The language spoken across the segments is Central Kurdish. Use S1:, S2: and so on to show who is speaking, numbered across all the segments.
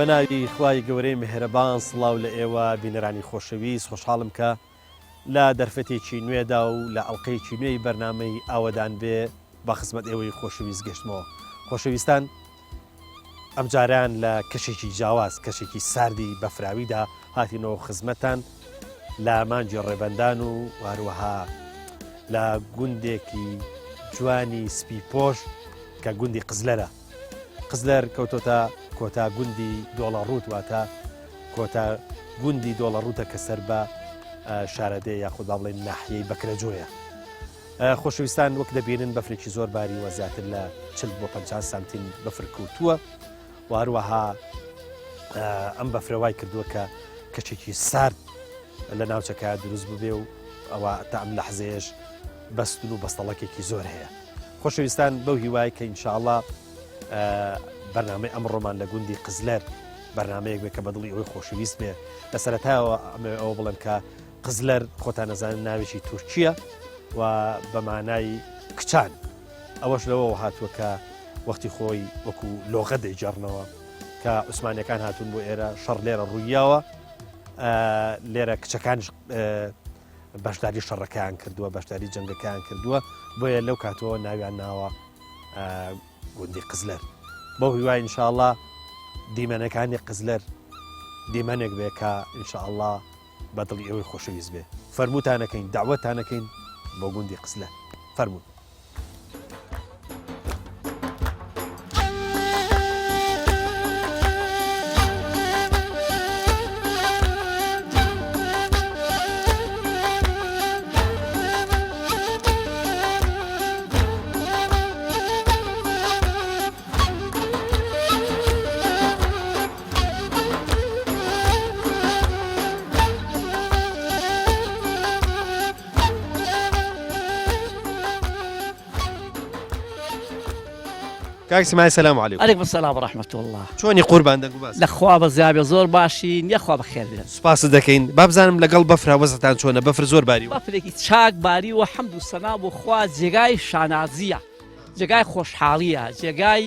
S1: بەناوی خوای گەورەی میهرەبان سڵاو لە ئێوە بینەرانی خۆشەویست خۆشحاڵم کە لە دەرفەتێکی نوێدا و لە ئەڵلقەیەکی نوێی بەرنامەی ئاوەدان بێ بە خزمەت ئێوەی خۆشەویست گەشتمەوە. خۆشەویستان ئەم جاران لە کەشێکی جیاواز کەشێکی ساردی بەفراویدا هاتینەوە خزمەتان لە مانجی ڕێبەندان و هەروەها لە گوندێکی جوانی سپیپۆش کە گوندی قزلەرە. قزلەر کەوتۆتە کۆتا گوندی دۆڵەڕووت واتە کۆتا گوندی دۆڵەڕووتە کە سەر بە شارەدەیە یاخود با بڵێن ناحیەی بەکرەجۆیە. خۆشەویستان وەک دەبینن بەفرێکی زۆر باری وە زیاتر لە 40 بۆ 50 سانتیم بەفر کەوتووە و هەروەها ئەم بەفرەوای کردووە کە کەچێکی سارد لە ناوچەکە دروست ببێ و ئەوە تا ئەم لەحزەیەش بەستون و بەستەڵەکێکی زۆر هەیە. خۆشەویستان بەو هیوای کە ئینشاءڵڵا بەرنامەی ئەمڕۆمان لە گوندی قزلەر بەرنمەیەک بێ کە بەدڵی ئەوەی خۆشەویست بێ لە سەرەتایەوە ئەوە بڵێن کە قزلەر خۆتان نەزانن ناوێکی تورکیە و بە مانای کچان ئەوەش لەوە هاتووە کە وەختی خۆی وەکو لۆغە دەیجارنەوە کە عوسمانیەکان هاتوون بۆ ئێرە شەڕ لێرە ڕوویاوە لێرە کچەکانش بەشداری شەڕەکەیان کردووە بەشداری جەنگەکەیان کردووە بۆیە لەو کاتەوە ناویان ناوە گوندی قزلەر. بۆ هیوای ئینشاءڵڵا دیمەنەکانی قزلەر دیمەنێک بێ کە ئینشاءڵڵا بەدڵی ئەوەی خۆشەویست بێ. فەرمووتانەکەین داوەتانەکەین بۆ گوندی قزلەر. فەرموون. کاک سمای سلام علیکم.
S2: علیکم السلام ورحمة الله.
S1: چۆنی قوربان دەنگ و باس؟
S2: لەخوا بەزیابێ زۆر باشین یەخوا بەخێر بێن.
S1: سوپاس دەکەین. با بزانم لەگەڵ بەفرا وەزتان چۆنە؟ بەفر زۆر باری و
S2: بەفرێکی چاک باری و حەمد و سەنا بۆ خوا جێگای شانازیە جێگای خۆشحاڵیە جێگای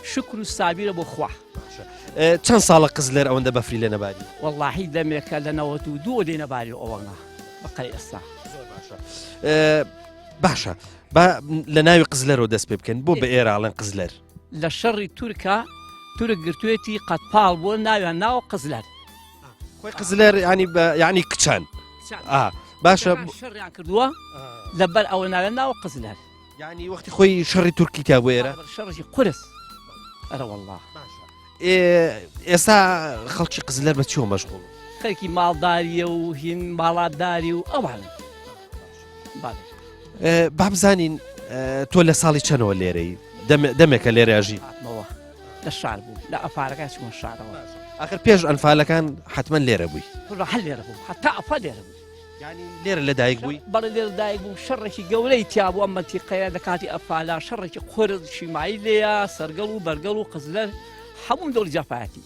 S2: شکر و سابیرە بۆ خوا.
S1: چەند ساڵە قزلەر ئەوەندە بەفری لێ نەباری؟
S2: وەڵڵاهی دەمێکە لە 92 لێ نەباری ئەوەنە بەقەی ئێستا.
S1: باشە با لە ناوی قزلەرەوە دەست پێ بکەن بۆ بە ئێراڵەن قزلەر
S2: لە شەڕی تورکە تورک گرتوێتی قەتپاڵ بۆ ناویان ناوە قزلەر.
S1: خۆی قزلەر یعنی کچان. باشە
S2: شەڕیان کردووە لەبەر ئەوە ناویان ناوە قزلەر.
S1: یعنی وەختی خۆی شەڕی تورکی تا بۆ ئێرە
S2: شەڕێکی قورس. ئەرە وەڵڵا
S1: ئێستا خەڵکی قزلەر بە چۆ مەشغوڵ؟
S2: خەڵکی ماڵداریە و هین ماڵاتداری و ئەوان.
S1: با بزانین تۆ لە ساڵی چەنەوە لێرەی دەمێکە لێرەژی
S2: لە شار بوو لە ئەفارەکە چوومە شارەوە.
S1: ئاخر پێش ئەنفالەکان حتمما لێرە بووی؟
S2: هەل لێرە بوو حتا ئەفا لێرە بوو.
S1: یعنی لێرە لە دایک بووی؟
S2: بەڵێ لێرە دایک بوو. شەڕێکی گەورەی تیا بوو ئەم مەنتیقەیە لە کاتی ئەفالا شەڕێکی قورس شیمایی لێیە سەرگەڵ و بەرگەڵ و قزلەر هەموو دەوری جەفایەتی.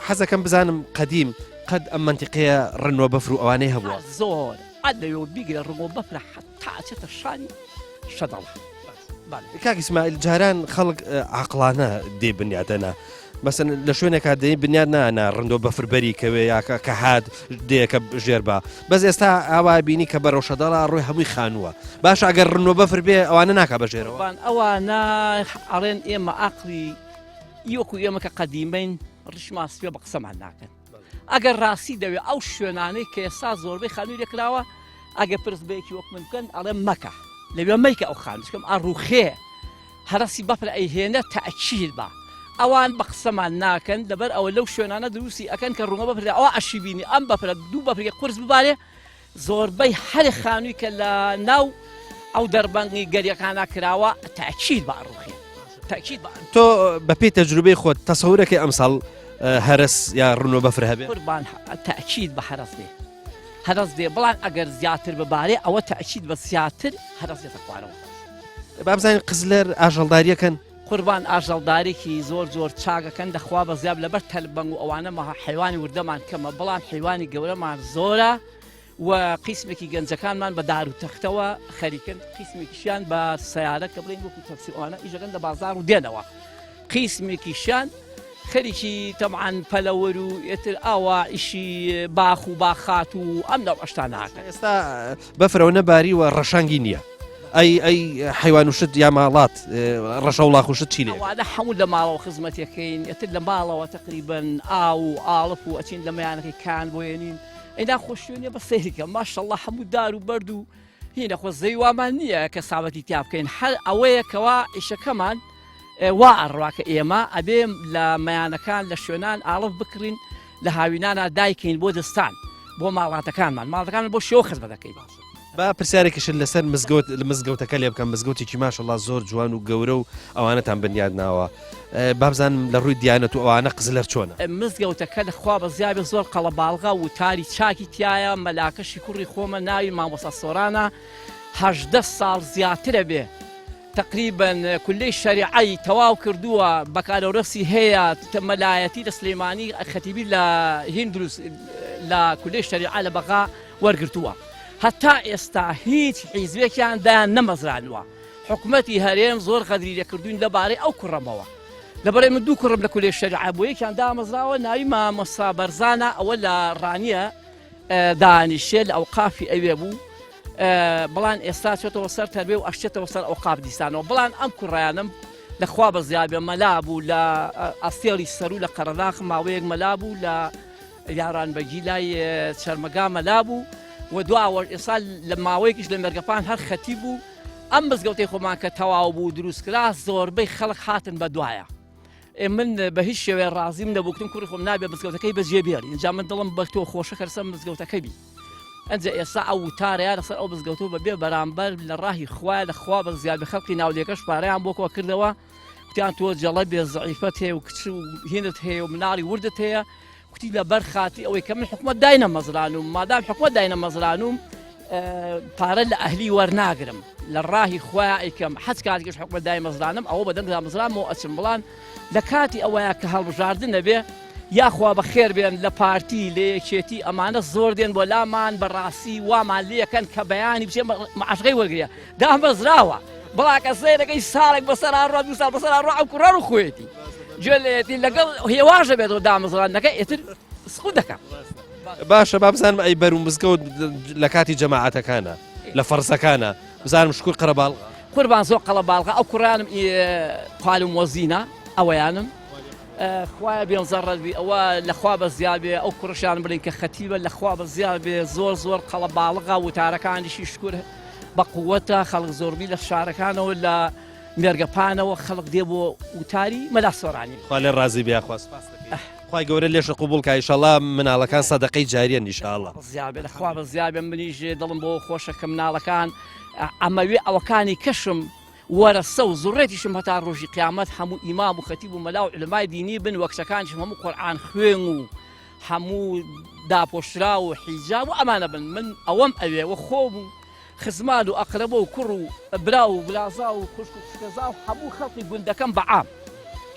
S1: حەزەکەم بزانم قەدیم قەد ئەم مەنتیقەیە ڕنوە بەفر و ئەوانەی هەبووە؟
S2: زۆر عاد لەوێ بیگرە ڕنوە بەفرە حتا ئەچێتە شانی شەدەڵە.
S1: کاک ئیسماعیل جاران خەڵک عەقڵانە دێ بنیادەنا مەسەن لە شوێنێکا دەی بنیاد نانا ڕندۆ بەفربەری کەوێ یاکە کە هات دەیەکە ژێر بە بەس ئێستا ئاوا بینی کە بەرەو شەدەڵا ڕۆی هەمووی خانووە. باشە ئەگەر ڕنۆ بەفر بێ ئەوانە ناکە بەژێرەوە؟
S2: ئەوانە ئەڵێن ئێمە عەقڵی یۆکو ئێمە کە قەدیمەین ڕشماسپێ بە قسەمان ناکەن. ئەگەر ڕاستی دەوێت ئەو شوێنانەی کە ئێستا زۆربەی خانووی لێکراوە ئەگە پرس بەیەکی وەک من بکەن ئەڵێن مەکە لەوێ مەیکە ئەو خانووشکەم ئەڕوخێ هەرەسی بەفر ئەیهێنە تەئکید بە ئەوان بە قسەمان ناکەن لەبەر ئەوە لەو شوێنانە دروستی ئەکەن کە ڕوومە بەفر ئەوە ئەشی بینی ئەم بەفرە دوو بەفرێ قورس ببارێ زۆربەی هەر خانووی کە لە ناو ئەو دەربەنگی گەریەکانە کراوە تەئکید بە ئەڕوخێ تەئکید بە.
S1: تۆ بە پێی تەجروبەی خۆت تەسەورەکەی ئەمساڵ هەرس یا ڕنۆ بەفر هەبێ؟
S2: قوربان تەئکید بە هەرس دێ هەرس دێ بەڵام ئەگەر زیاتر ببارێ ئەوە تەئکید بە زیاتر هەرس دێتە خوارەوە.
S1: با بزانین قزلەر ئاژەڵداریەکەن؟
S2: قوربان ئاژەڵدارێکی زۆر زۆر چاکەکەن دەخوا بە زیاب لەبەر تەلبەنگ و ئەوانەمە حیوانی وردەمان کەمە بەڵام حیوانی گەورەمان زۆرە و قیسمێکی گەنجەکانمان بە دار و تەختەوە خەریکن قیسمێکیشیان بە سەیارە کە بڵێن وەکو تەکسی ئەوانە ئیژەکەن لە بازار و دێنەوە قیسمێکیشیان خەریکی تەمعاان پەلەوەر و ئێتر ئاوا ئیشی باخ و باخات و ئەم ناو ئەشتا ناکەن.
S1: ئێستا بەفرەوە نەباری و ڕەشانگی نییە. ئەی حیوان وشت یا ماڵات ڕەشە وڵاخوشت چی لێ؟
S2: ئەوانە هەموو لە ماڵەوە خزمەتەکەین، ئێتر لە ماڵەوە تقریبن ئاو و ئاڵپ و ئەچین لە مەیانەکەی کان بۆێنین. ئەیدا خۆشوێنێ بە سەیریکە ماشەڵڵا هەموو دار و بەرد و هینە خۆ زەی وامان نییە کە ساوەتی تیا بکەین. هەر ئەوەیەکەوە ئیشەکەمان وا ئەڕواکە ئێمە ئەبێم لە مەیانەکان لە شوێنان ئاڵف بکڕین لە هاوینانە دایکەین بۆ دەستان بۆ ماڵاتەکانمان ماڵەکان بۆ شێوە خزمەت دەکەین.
S1: با پرسیارێکیشن لەسەر مزگەوتەکە لێ بکەم مزگەوتێکی ماشەڵڵا زۆر جوان و گەورە و ئەوانەتان بنیاد ناوە بابزانم لە ڕووی دیانەت و ئەوانە قزلەر چۆنە؟
S2: مزگەوتەکە لەخوا بە زیابێ زۆر قەڵەباڵغا و تاری چاکی تایە مەلاکەشی کوڕی خۆمە ناوی مامۆستا سۆرانە 18 ساڵ زیاترە بێ تقریبا کولەی شەریعەی تەواو کردووە بەکارەوەرەسی هەیە مەلایەتی لە سلێمانی خەتیبی لە هین دروست لە کولەی شەریعە لە بەغا وەرگرتووە. هەتا ئێستا هیچ حیزبێکیان دایان نەمەزرانوە. حکومەتی هەرێم زۆر غەدری لێکردوین لەبارەی ئەو کوڕەمەوە. لەبەرەی من دوو کوڕم لە کولەی شەریعە بۆ یەکیان دامەزراوە ناوی مامۆستا بەرزانە ئەوە لە ڕانیە دانیشێ لە ئەوقافی ئەوێ بوو. بەڵان ئێستا چێتەوە سەر تەربێ و ئەشتێتەوە سەر ئەوقاف دیستانەوە. بەڵان ئەم کوڕیانم لەخوا بە زیابێ مەلا بوو لە ئەستێڵی سەر و لە قەرەداخ ماوەیەک مەلا بوو لە یارانبەگی لای چەرمەگا مەلا بوو و دواوە ئێستا لە ماوەیەکیش لە مێرگەپان هەر خەتی بوو. ئەم مزگەوتەی خۆمان کە تەواو بوو دروستکرا زۆربەی خەڵک هاتن بە دوایە. من بە هیچ شێوێ ڕازیم نەبووکتم کوڕی خۆم نابێ مزگەوتەکەی بەجێبێڵی اینجا من دڵم بە تۆ خۆشە کەرسە مزگەوتەکەی بی. ئەنجە ئێستا ئەو وتارەیە لەسەر ئەو مزگەوتەوە بەبێ بەرامبەر لە ڕاهی خوایە لەخوا بە زیادە خەڵکی ناودێکەش پارەیان بۆکەوە کردەوە کوتیان تۆ جەڵە بێ زەعیفەت هەیە و کچ و هێنت هەیە و مناڵی وردت هەیە کوتی لەبەر خاتی ئەوەی کە من حکومەت داینە مەزرانوم مادام حکومەت داینە مەزرانوم پارە لە ئەهلی وەرناگرم لە ڕاهی خوایە ئەیکەم حەج کاتێکش حکومەت دای مەزرانم ئەوە بەدەنگدا مەزرانمەوە ئەچم بڵان لە کاتی ئەوەیە کە هەڵبژاردن نەبێ یاخوا بە خێر بێن لە پارتی لە یەکێتی ئەمانە زۆر دێن بۆ لامان بەڕاستی وامان لێەکەن کە بەیانی بچێن مەعاشقەی وەرگریە دامەزراوە بەڵاکە سەیرەکەی ساڵێک بەسەر ڕات دو ساڵ بەسەر ڕ ئەو کوڕان و خۆیەتی گوێلێتی لەگەڵ هێواژە بێتەوە دامەزرانەکە ئێتر سخو دەکەم.
S1: باشە بابزانم ئەی بەر و مزگەوت لە کاتی جەماعەتەکانە لە فەرزەکانە بزانم شکور قەرەباڵ
S2: قوربان زۆر قەڵەباڵغا ئەو کوڕانم قالم وەزینە ئەوەیانم خوایە بێن زەڕەبی ئەوە لەخوا بە زیابێ ئەو کوڕشان بڵین کە خەتیبە لەخوا بە زیابێ زۆر زۆر قەڵەباڵغا وتارەکانیشی شکور بە قووەتە خەڵک زۆربی لە شارەکانەوە لە مێرگەپانەوە خەڵک دێ بۆ وتاری مەلا سۆرانی
S1: خوا لێ ڕازی بیا خواست خوای گەورە لێشە قوبوڵ کە ئینشەڵا مناڵەکان سەدەقەی جاریەن ئینشەڵا
S2: زیابێ لەخوا بە زیابێ منیش دڵم بۆ خۆشە کە مناڵەکان ئەمەوێ ئەوەکانی کەشم وەرەسە و زوڕێتیشم هەتا ڕۆژی قیامەت هەموو ئیمام و خەتیب و مەلا و علمای دینی بن وەکسەکانشم هەموو قورئان خوێن و هەموو داپۆشرا و حیجاب و ئەمانە بن من ئەوەم ئەوێ وە خۆم و خزمان و ئەقرەبە و کوڕ و برا و بلازا و خوشک و شکەزا و هەموو خەڵکی گوندەکەم بەعام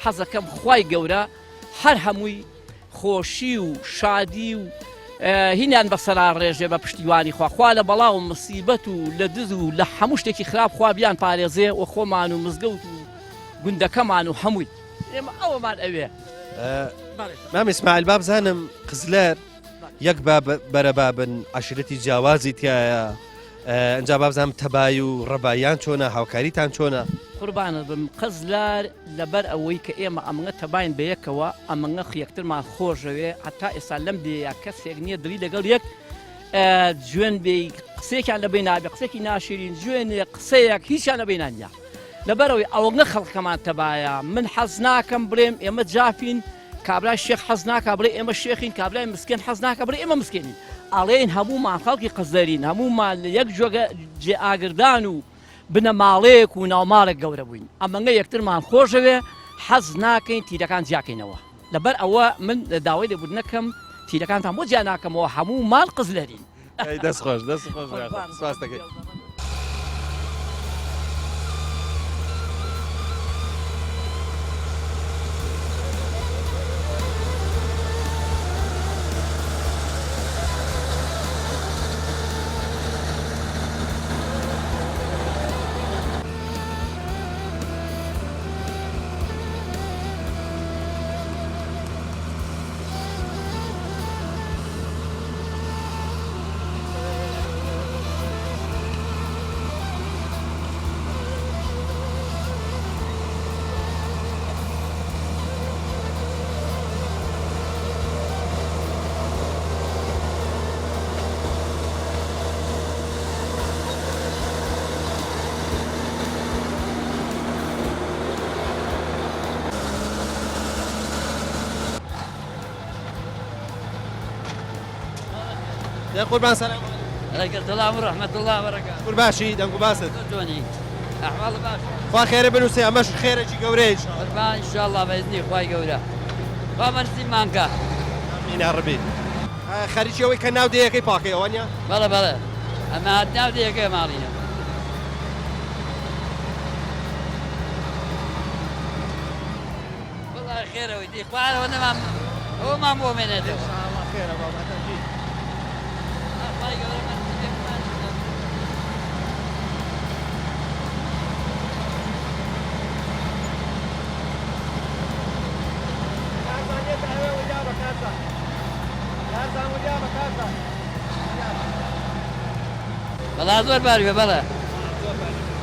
S2: حەزەکەم خوای گەورە هەر هەمووی خۆشی و شادی و هینیان بەسەرا ڕێژێ بە پشتیوانی خوا لە بەڵاو مسیبەت و لە دز و لە هەموو شتێکی خراپ خوا بیان پارێزێ و خۆمان و مزگەوت و گوندەکەمان و هەمووی ئێمە ئەوەمان ئەوێ.
S1: مام ئیسماعیل بابزانم قزلەر یەک بەرەبابن عەشیرەتی جیاوازی تایە ئەنجا بابزانم تەبای و ڕەباییان چۆنە هاوکاریتان چۆنە؟
S2: قوربانت بم قزلار لەبەر ئەوەی کە ئێمە ئەمەنگە تەباین بە یەکەوە ئەمەنگە یەکترمان خۆشەوێ هەتا ئێستا لەم دێیا کەسێک نییە دڵی لەگەڵ یەک جوێن بێ قسێکیان لەبێ نابێ قسێکی ناشرین جوێنێ قسەیەک هیچیان لەبێ نانیا لەبەرەوەی ئەوەنگە خەڵکەمان تەبایە من حەز ناکەم بڵێم ئێمە جافین کابرای شێخ حەز ناکە بڵێ ئێمە شێخین کابرای مسکێن حەز ناکە بڵێ ئێمە مسکێنین ئاڵێن هەموومان خەڵکی قزدەرین هەموومان لە یەک جۆگە جێ ئاگردان و بنە ماڵەیەک و ناوماڵێک گەورە بووین ئەمەنگە یەکترمان خۆشەوێ حەز ناکەین تیرەکان جیاکەینەوە لەبەر ئەوە من داوای لێبوردنەکەم تیرەکانتان بۆ جیا ناکەمەوە هەموو ماڵ قزلەرین.
S1: دەست خۆش دەست خۆش سپاس دەکەین. دە قوربان سەلام
S3: عليك السلام ورحمة الله وبركاته.
S1: قور باشی دەنگ و باست
S3: توني أحوال باش.
S1: خوا خێرە بنووسێ ئەمەش خێرەی گەورەیە
S3: قربان إن شاء الله بإذن إخوائي قورا. ومرسي مانكا.
S1: مینا ڕبی خەریکیەوەی کە ناو دەیەکەی پاکەیەوە نیە
S3: بلا بلا. أما هدنا ودي كي مالينا. والله خير ودي إخوان وأنا ما هو ما مؤمن هذا. إخوائي قورا مرسي إخوان. بلا زور باري بلا.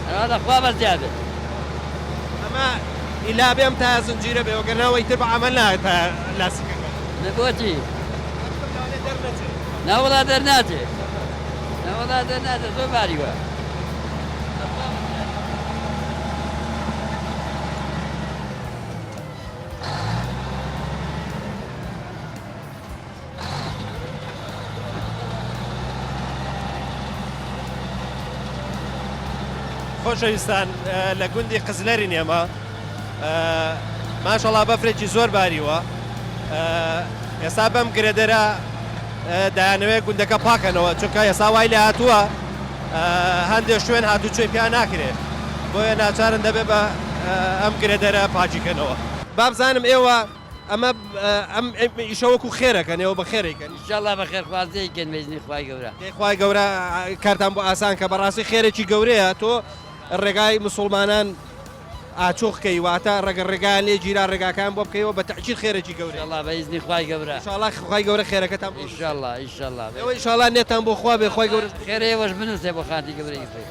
S3: هذا أخوة مرتيابة.
S1: ئەمە ئیلا بێم تا زنجیرە بێ وەگەرنەوەی تر بە عەمەل نایێت تا لاسیکەکە
S3: نبوتي. لا والله درناتي. لا والله درناتي زور باري بقى.
S1: خۆشەویستان لە گوندی قزلەری نێمە ماشەڵا بەفرێکی زۆر باریوە ئێستا بەم گرێدەرە دایانەوەی گوندەکە پاکەنەوە چونکە ئێستا وای لێ هاتووە هەندێک شوێن هاتوچۆی پێیان ناکرێت بۆیە ناچارن دەبێت بە ئەم گرێدەرە پاچیکەنەوە بابزانم ئێوە ئەمە ئەم ئیشەوەکو خێرەکەن ئێوە بە خێرێکەن
S3: إن شاء الله بخير خوازي كن بإذن إخوائي قورا.
S1: خی گەورە کارتان بۆ ئاسان کە بەڕاستی خێرێکی گەورەیە تۆ ڕێگای مسلمانان ئاچۆخکەی واتە ڕێگە ڕێگان لێ جیران ڕێگاکان بۆ بکەیەوە بە تەعجیل خێرێکی
S3: إن
S1: گەورە
S3: شاء الله بإذن إخوائي قورا.
S1: ئینشاڵڵا خی گەورە خێرەکەتان
S3: إن شاء الله إن شاء الله.
S1: ئێوە ئینشاڵڵا نێتان بۆ خوا بێ خی گەورە
S3: خير إيه وش بنوسي أبو خاتي قبل يصير.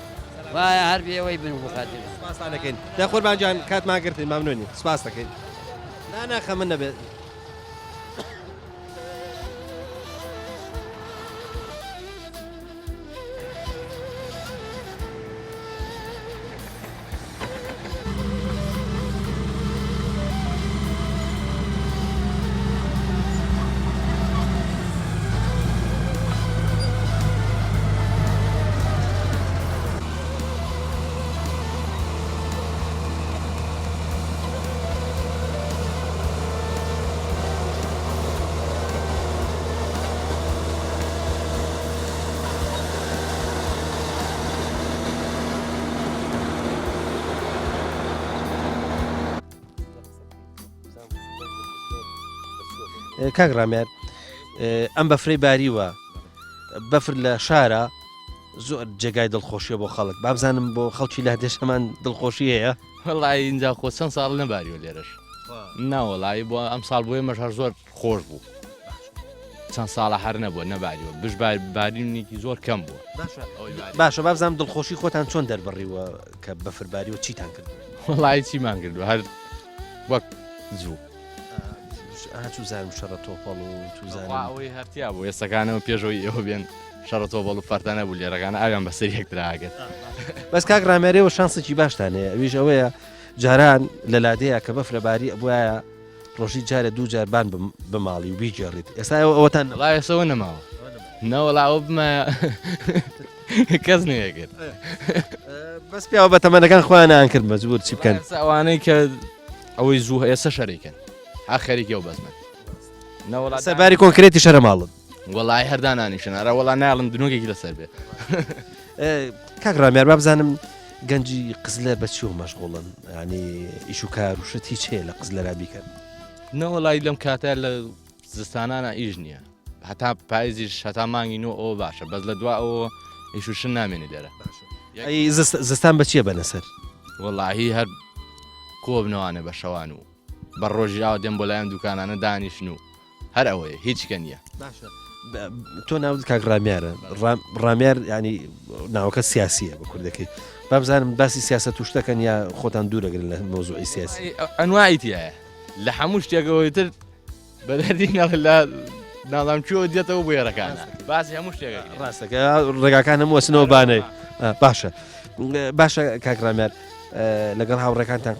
S3: ويا هربي وي بنو أبو خاتي.
S1: سپاسانەکەین دە قوربانجان کاتمان گرتین مامنونی سپاس دەکەین ناخە من نەبێت کاگرامێر ئەم بەفرەی باریوە بەفر لە شارە زۆر جێگای دڵخۆشیە بۆ خەڵک بابزانم بۆ خەڵکی لا دێشەمان دڵخۆشی هەیە
S4: وڵی اینجا خۆ چەند ساڵ نەباریوە لێرەش ناوەڵی بۆ ئەم ساڵ بۆیە مەژار زۆر خۆش بوو چەند ساڵە هەر نەبووە نەباریوە بش بارینێکی زۆر کەم بووە
S1: باشە بابزانم دڵخۆشی خۆتان چۆن دەربڕیوە کە بەفرباریوە چیتان کرد
S4: وڵی چیمان کردو هەر وەک زوو
S1: چوو زانم شەڕە تۆپەڵ و
S4: ئەوەی هەرتیا بوو ئێستەکانەوە پێشەوەی ئێوە بێن شەڕە تۆپەڵ و فەرتانە بوو لێرەکانە ئاویان بەسەر یەکتراگەت
S1: بەس کاگرامێرەوە شانسێکی باشتانەیە ئەویش ئەوەیە جاران لە لادەیە کە بەفرەباری بواە ڕۆژی جارە دوو جاربان بماڵی و بیجێڕیت ئێستا ئەوەتان
S4: وڵای ئێسەوە نەماوە نەوەڵاوە بمە کەس نەیەکرد
S1: بەس پیاوە بە تەمەنەکان خۆیانیان کرد مەجبور چی بکەن
S4: ئەوانەی کە ئەوەی زوو ئێستا شەریکن ها خەریکە و بەزمن نەوەڵا
S1: سەباری کۆنکرێتی شەرە ماڵت
S4: وڵای هەردانانیشن ئەرە وڵا ناڵم دنوگێکی لەسەر بێ
S1: کاگرامێر بابزانم گەنجی قزلەر بە چی و مەشغوڵن ینی ئیش و کار و شت هیچ هەیە لە قزلەرا بیکەن
S4: نەوەڵای لەم کاتە لە زستانانە ئیش نییە هەتا پاییزیش هەتا مانگین و ئەوە باشە بەس لە دوا ئەوە ئیشوشن نامێنی لێرە
S1: ئەی زستان بە چییە بەنەسەر
S4: وەڵاهی هەر کۆبنەوانە بە شەوان و بە ڕۆژیاوە دێم بۆ لایەن دوکانانە دانیشن و هەر ئەوەیە هیچکە نییە
S1: تۆ ناوت کاگرامێرە ڕامێر ینی ناوەکە سیاسیە بە کوردەکەی بابزانم باسی سیاست و شتەکەن یا خۆتان دوورەگرن لە مۆزوعی سیاسی
S4: ئەنوایتیایە لە هەموو شتێکەوەی تر بەدەردی لە ناڵام چوە دێتەوە بۆ ێرەکانە باسی هەموو شتێک
S1: ڕاستەکە ڕێگاکان هەموو وەسنەوە بانەی باشە باشە کاگرامێر لەگەڵ هاوڕێکانتان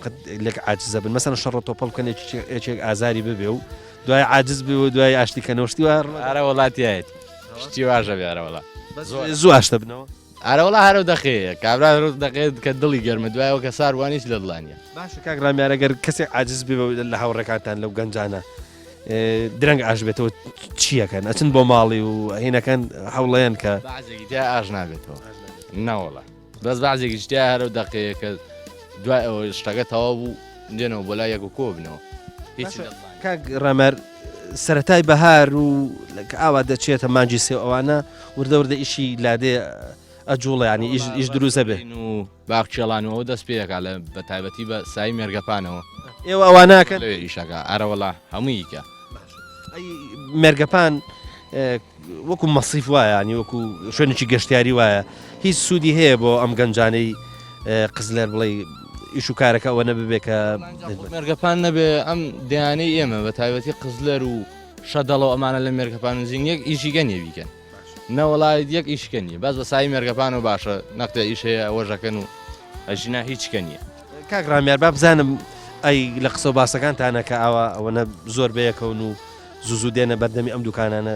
S1: لێک عاجزە بن مەسەن شەڕە تۆپەڵ بکەن یەکێک ئازاری ببێ و دوای عاجز بێ و دوای ئاشتیکەنەوەشتی
S4: ئارە وڵاتیایەتی شتی واشە بێرەوەڵا
S1: زوو ئاشتە بنەوە
S4: ئارەوەڵا هەرو دەخەیە کابرا دەقێت کە دڵی گەرمە دوایەوە کە ساروانیش لە دڵانیە
S1: باشە کاگرامیارەگەر کەسێک عاجز بێ لە هاوڕێکاتان لەو گەنجانە درەنگ ئاش بێتەوە چیەکەن ئەچن بۆ ماڵی و هینەکەن هەوڵەیەن کە
S4: بازێکی تا ئاژ نابێتەوە ناوەڵا بەس بازێکی شتیا هەرو دەقەیە کە دوای ئەوە شتەکە تەوا بوو دێنەوە بۆ لای یەک و کۆ بنەوە
S1: کاک ڕەمەر سەرەتای بەهار و ئاوا دەچێتە مانجی سێ ئەوانە وردە وردە ئیشی لادێ ئەجوڵە ینی ئیش دروستە بێ
S4: و باخچێڵانەوە دەست پێەکە لە بە تایبەتی بە سای مێرگەپانەوە
S1: ئێوە ئەواناکەن
S4: لەوێ ئیشەکە ئارەوەڵا هەموویکە
S1: مێرگەپان وەکو مەسیف وایە ینی وەکو شوێنێکی گەشتیاری وایە هیچ سوودی هەیە بۆ ئەم گەنجانەی قزلێر بڵێ ئیش و کارەکە ئەوە نەبێ کە
S4: مێرگەپان نەبێ ئەم دەیانەی ئێمە بە تایبەتی قزلەر و شەدەڵەوە ئەمانە لە مێرگەپان و زیینەک ئیشیگە نیێویکەن نەوەڵایت یەک ئیشکە نیە باز بە سای مێرگەپان و باشە نەختە ئیشەیە ئەوەژەکەن و ئەژینا هیچکە نییە
S1: کاگرامیار با بزانم ئەی لە قسە و باسەکانتانە کە ئاوا ئەوەنە زۆر بەیەکەون و زوو دێنە بەردەمی ئەم دوکانانە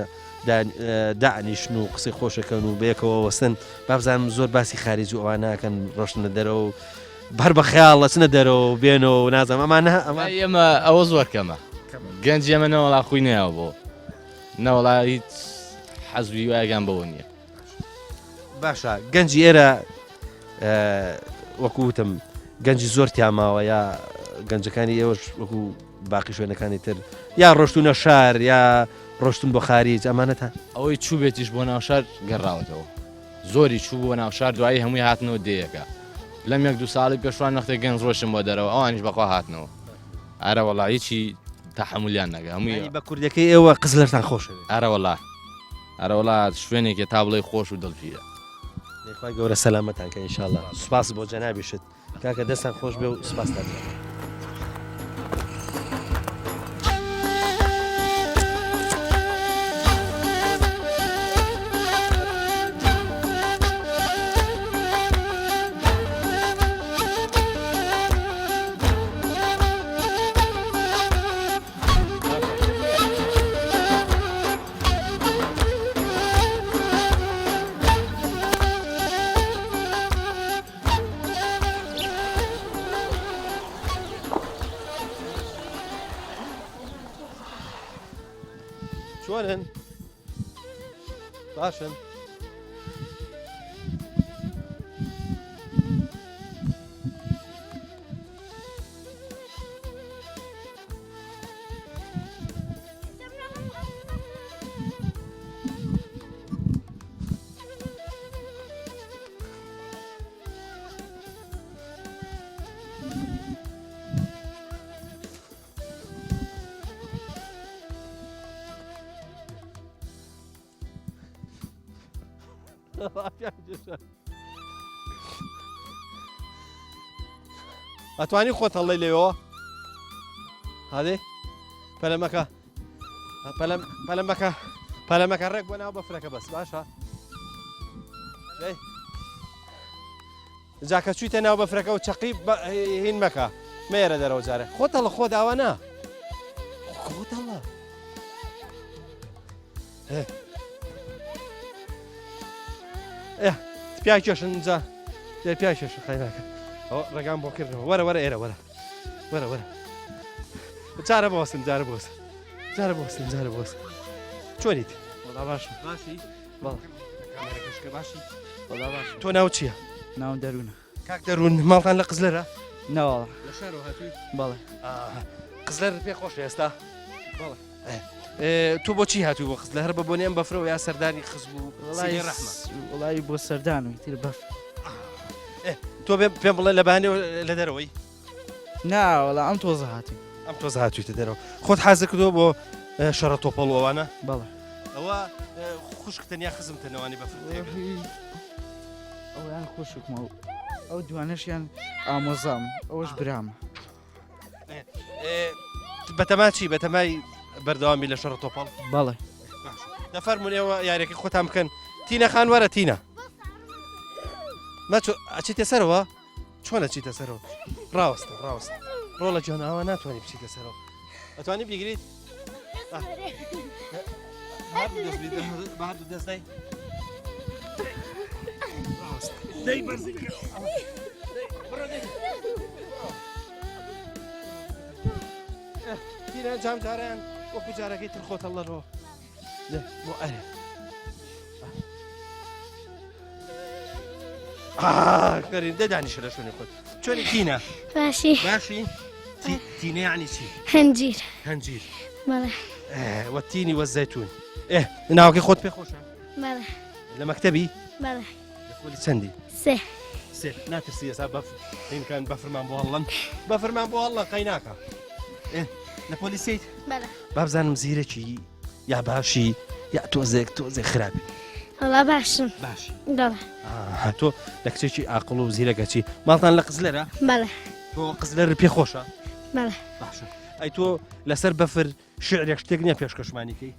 S1: دانیشن و قسەی خۆشەکەن و بەیەکەوە وەستن با بزانم زۆر باسی خارجی و ئەوانەکەن ڕۆشنە دەرەوە بەر بە خەیاڵ ئەچنە دەرەوە بێنەوە و نازانم ئەمانە
S4: ئێمە ئەوە زۆر کەمە گەنج ئێمە نەوەڵا خۆی نەیەوە بۆ نەوەڵا هیچ حەزوی وایگان بەوە نییە
S1: باشە گەنجی ئێرە وەکوتم گەنجی زۆر تیاماوە یا گەنجەکانی ئێوەش وەکو باقی شوێنەکانی تر یا ڕۆشتونە شار یا ڕۆشتون بۆ خارج ئەمانەتان
S4: ئەوەی چوو بێتیش بۆ ناوشار گەڕاوەتەوە زۆری چوو بۆ ناوشار دوایی هەمووی هاتنەوە دەیەکە لەم یەک دو ساڵی پێشوان نەختێک گەنج ڕۆشن بۆ دەرەوە ئەوانیش بەخوا هاتنەوە ئارە وەڵاییی تەحملیان نەگە هەمووی
S1: بە کوردەکەی ئێوە قزلەرتان خۆشە
S4: ئارەوەڵا شوێنێکی تا بڵێ خۆش و دڵگیرە
S1: خی گەورە سەلامەتان کە ئینشاءالله سوپاس بۆ جەنابیشت کاکە دەستان خۆش بێ و سوپاسدان چۆنن باشن ئەتوانی خۆت هەڵی لێەوە هادێ پەلەمەکە پەلەمەکە ڕێک بۆ ناو بەفرەکە بەس باشە جاکە چویتە ناو بەفرەکە و چەقی هین مەکە مێرە دەرەوە جارە خۆت هەڵە خۆ داوا نا خۆت هەڵە پیاکێشن جا پیاکێشن خەیراکە ئەوە ڕێگام بۆ کردنەوە وەرە وەرە ئێرە وەرە وەرە وەرە جارە بۆسن جارە بۆسن جارە بۆسن جارە بۆسن چۆنیت
S5: وەڵا باشە
S2: باشی
S1: کامێرەکەشکە باشی
S2: وەڵا باش
S1: تۆ ناو چییە؟
S5: ناو دەروونە
S1: کاک دەروون ماڵتان لە قزلەرە؟
S5: ناوەڵا
S1: لە شارەوە هاتووی؟
S5: بەڵێ
S1: قزلەر پێ خۆشە ئێستا؟ بەڵێ تۆ بۆچی هاتووی بۆ قزلە هەر بە بۆنێم بەفرەوە یا سەردانی خزب و ڕەحمە
S5: وڵی بۆ سەردانوی تر بەف
S1: تۆ پێم بڵێ لە بانێ لە دەرەوەی؟
S5: ناوەڵا ئەم تۆزە هاتووی
S1: ئەم تۆزە هاتوویتە دەرەوە خۆت حازە کردەوە بۆ شەڕە تۆپەڵەوەوانە؟
S5: بەڵێ
S1: ئەوە خوشکتەنیا خزمتەنەوانی بەفر
S5: ئەویان خۆشکمە و ئەو دوانەشیان ئامۆزام ئەوەش برامە
S1: بەتەماچی بەتەمای بەردەوامی لە شەڕە تۆپەڵ؟
S5: بەڵێ
S1: دەفەرمونێەوە یاریەکە خۆتان بکەن تینە خان وەرە تینە ماچۆ ئەچیتە سەرەوە چۆنە چیتە سەرەوە ڕاوەستە ڕاوەستە ڕۆڵە جوانەوە ناتوانانی بچیتە سەرەوە ئەتوانی بیگریت بهردوو دەستدەی دەی بەرزی تیرە جام جاران وەکو جارەکەی تر خۆتە لەڕۆ بۆ ئەرێ کەرین دەدانیشە لە شوێنی خۆت چۆنی تینە باشی تینە یعنی چی هەنجیر والتين والزيتون ناوەکەی خۆت پێ خۆشە لە مەکتەبی لە چەندی سێ ناترسی ئێستا بەفرمان بۆ هەڵڵەن بەفرمان بۆ هەڵڵە قەی ناکە لە پۆلیسیت با بزانم زیرەکی یا باشی یا تۆزێک خراپی
S6: باشم
S1: باشی
S6: تۆ
S1: لە کچێکی ئاقڵ و زیرەکەچی ماڵتان لە قزلەرە تۆ قزلەر پێ خۆشە باشە ئەی تۆ لەسەر بەفر شعرێک شتێک نییە پێشکەشمانیکەی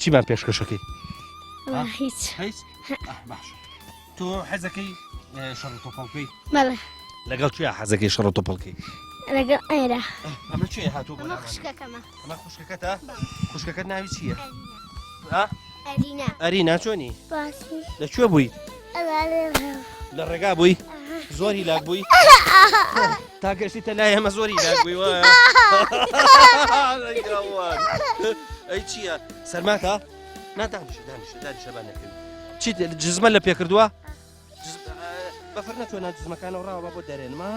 S1: چیمان پێشکەشەکەی
S6: هیچ
S1: باش تۆ حەزەکەی شەڕ و تۆپەڵکەی لەگەڵ چیا حەزەکەی شەڕ و تۆپەڵکەی
S6: لەگەڵ ئێرە
S1: ئەمە کوێ هاتووە
S6: ئەمە خوشکەکەمە
S1: ئەمە خوشکەکەتە خوشکەکەت ناوی چییە
S6: ئەرینا
S1: ئەرینا چۆنی
S6: باسی
S1: لەکوێ بووی لە ڕێگا بووی زۆری لاک بووی تا گەشتیتە لای ئەمە زۆری لاک بووی وایە ئەی چییە سەرماتە دانیشە با نەکەوی چی جزمە لە پێ کردووە بەفر نەتوانە جزمەکانەوە ڕاوە بۆ دەرێنمە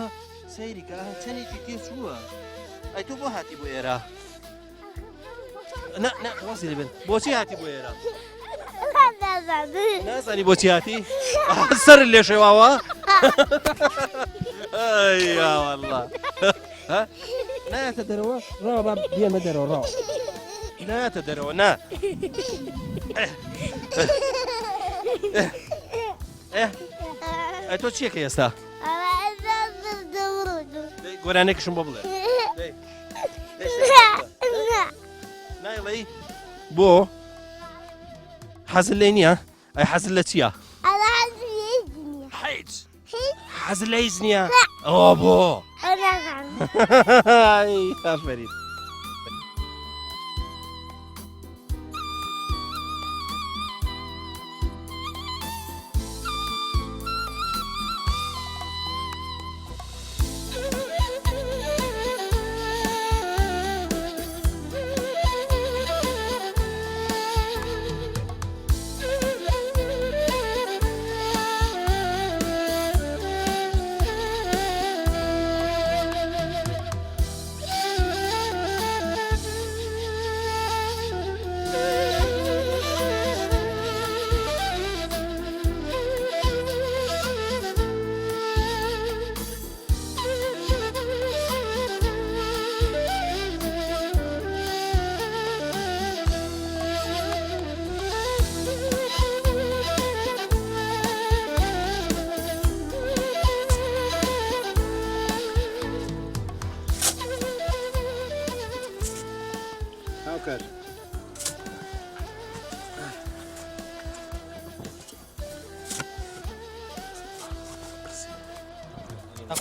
S1: سەیریکە چەندێکی تێچووە ئەی تۆ بۆ هاتی بۆ ئێرە وەزی لەبێن بۆچی هاتی بۆ ئێرە نازانی بۆچی هاتی سەر لێ شێواوە ئەیا وەڵڵا نایەتە دەرەوە ڕاوە با بێمە دەرەوە ڕاوە نایەتە دەرەوە نا ئەی تۆ چیەکە ئێستا گۆرانێکشم بۆ بڵێ نایڵێی بۆ حەزت لێ نییە ئەی حەزت لە چییە حەزت لە هیچ نییە ئەوە بۆ ئافەرین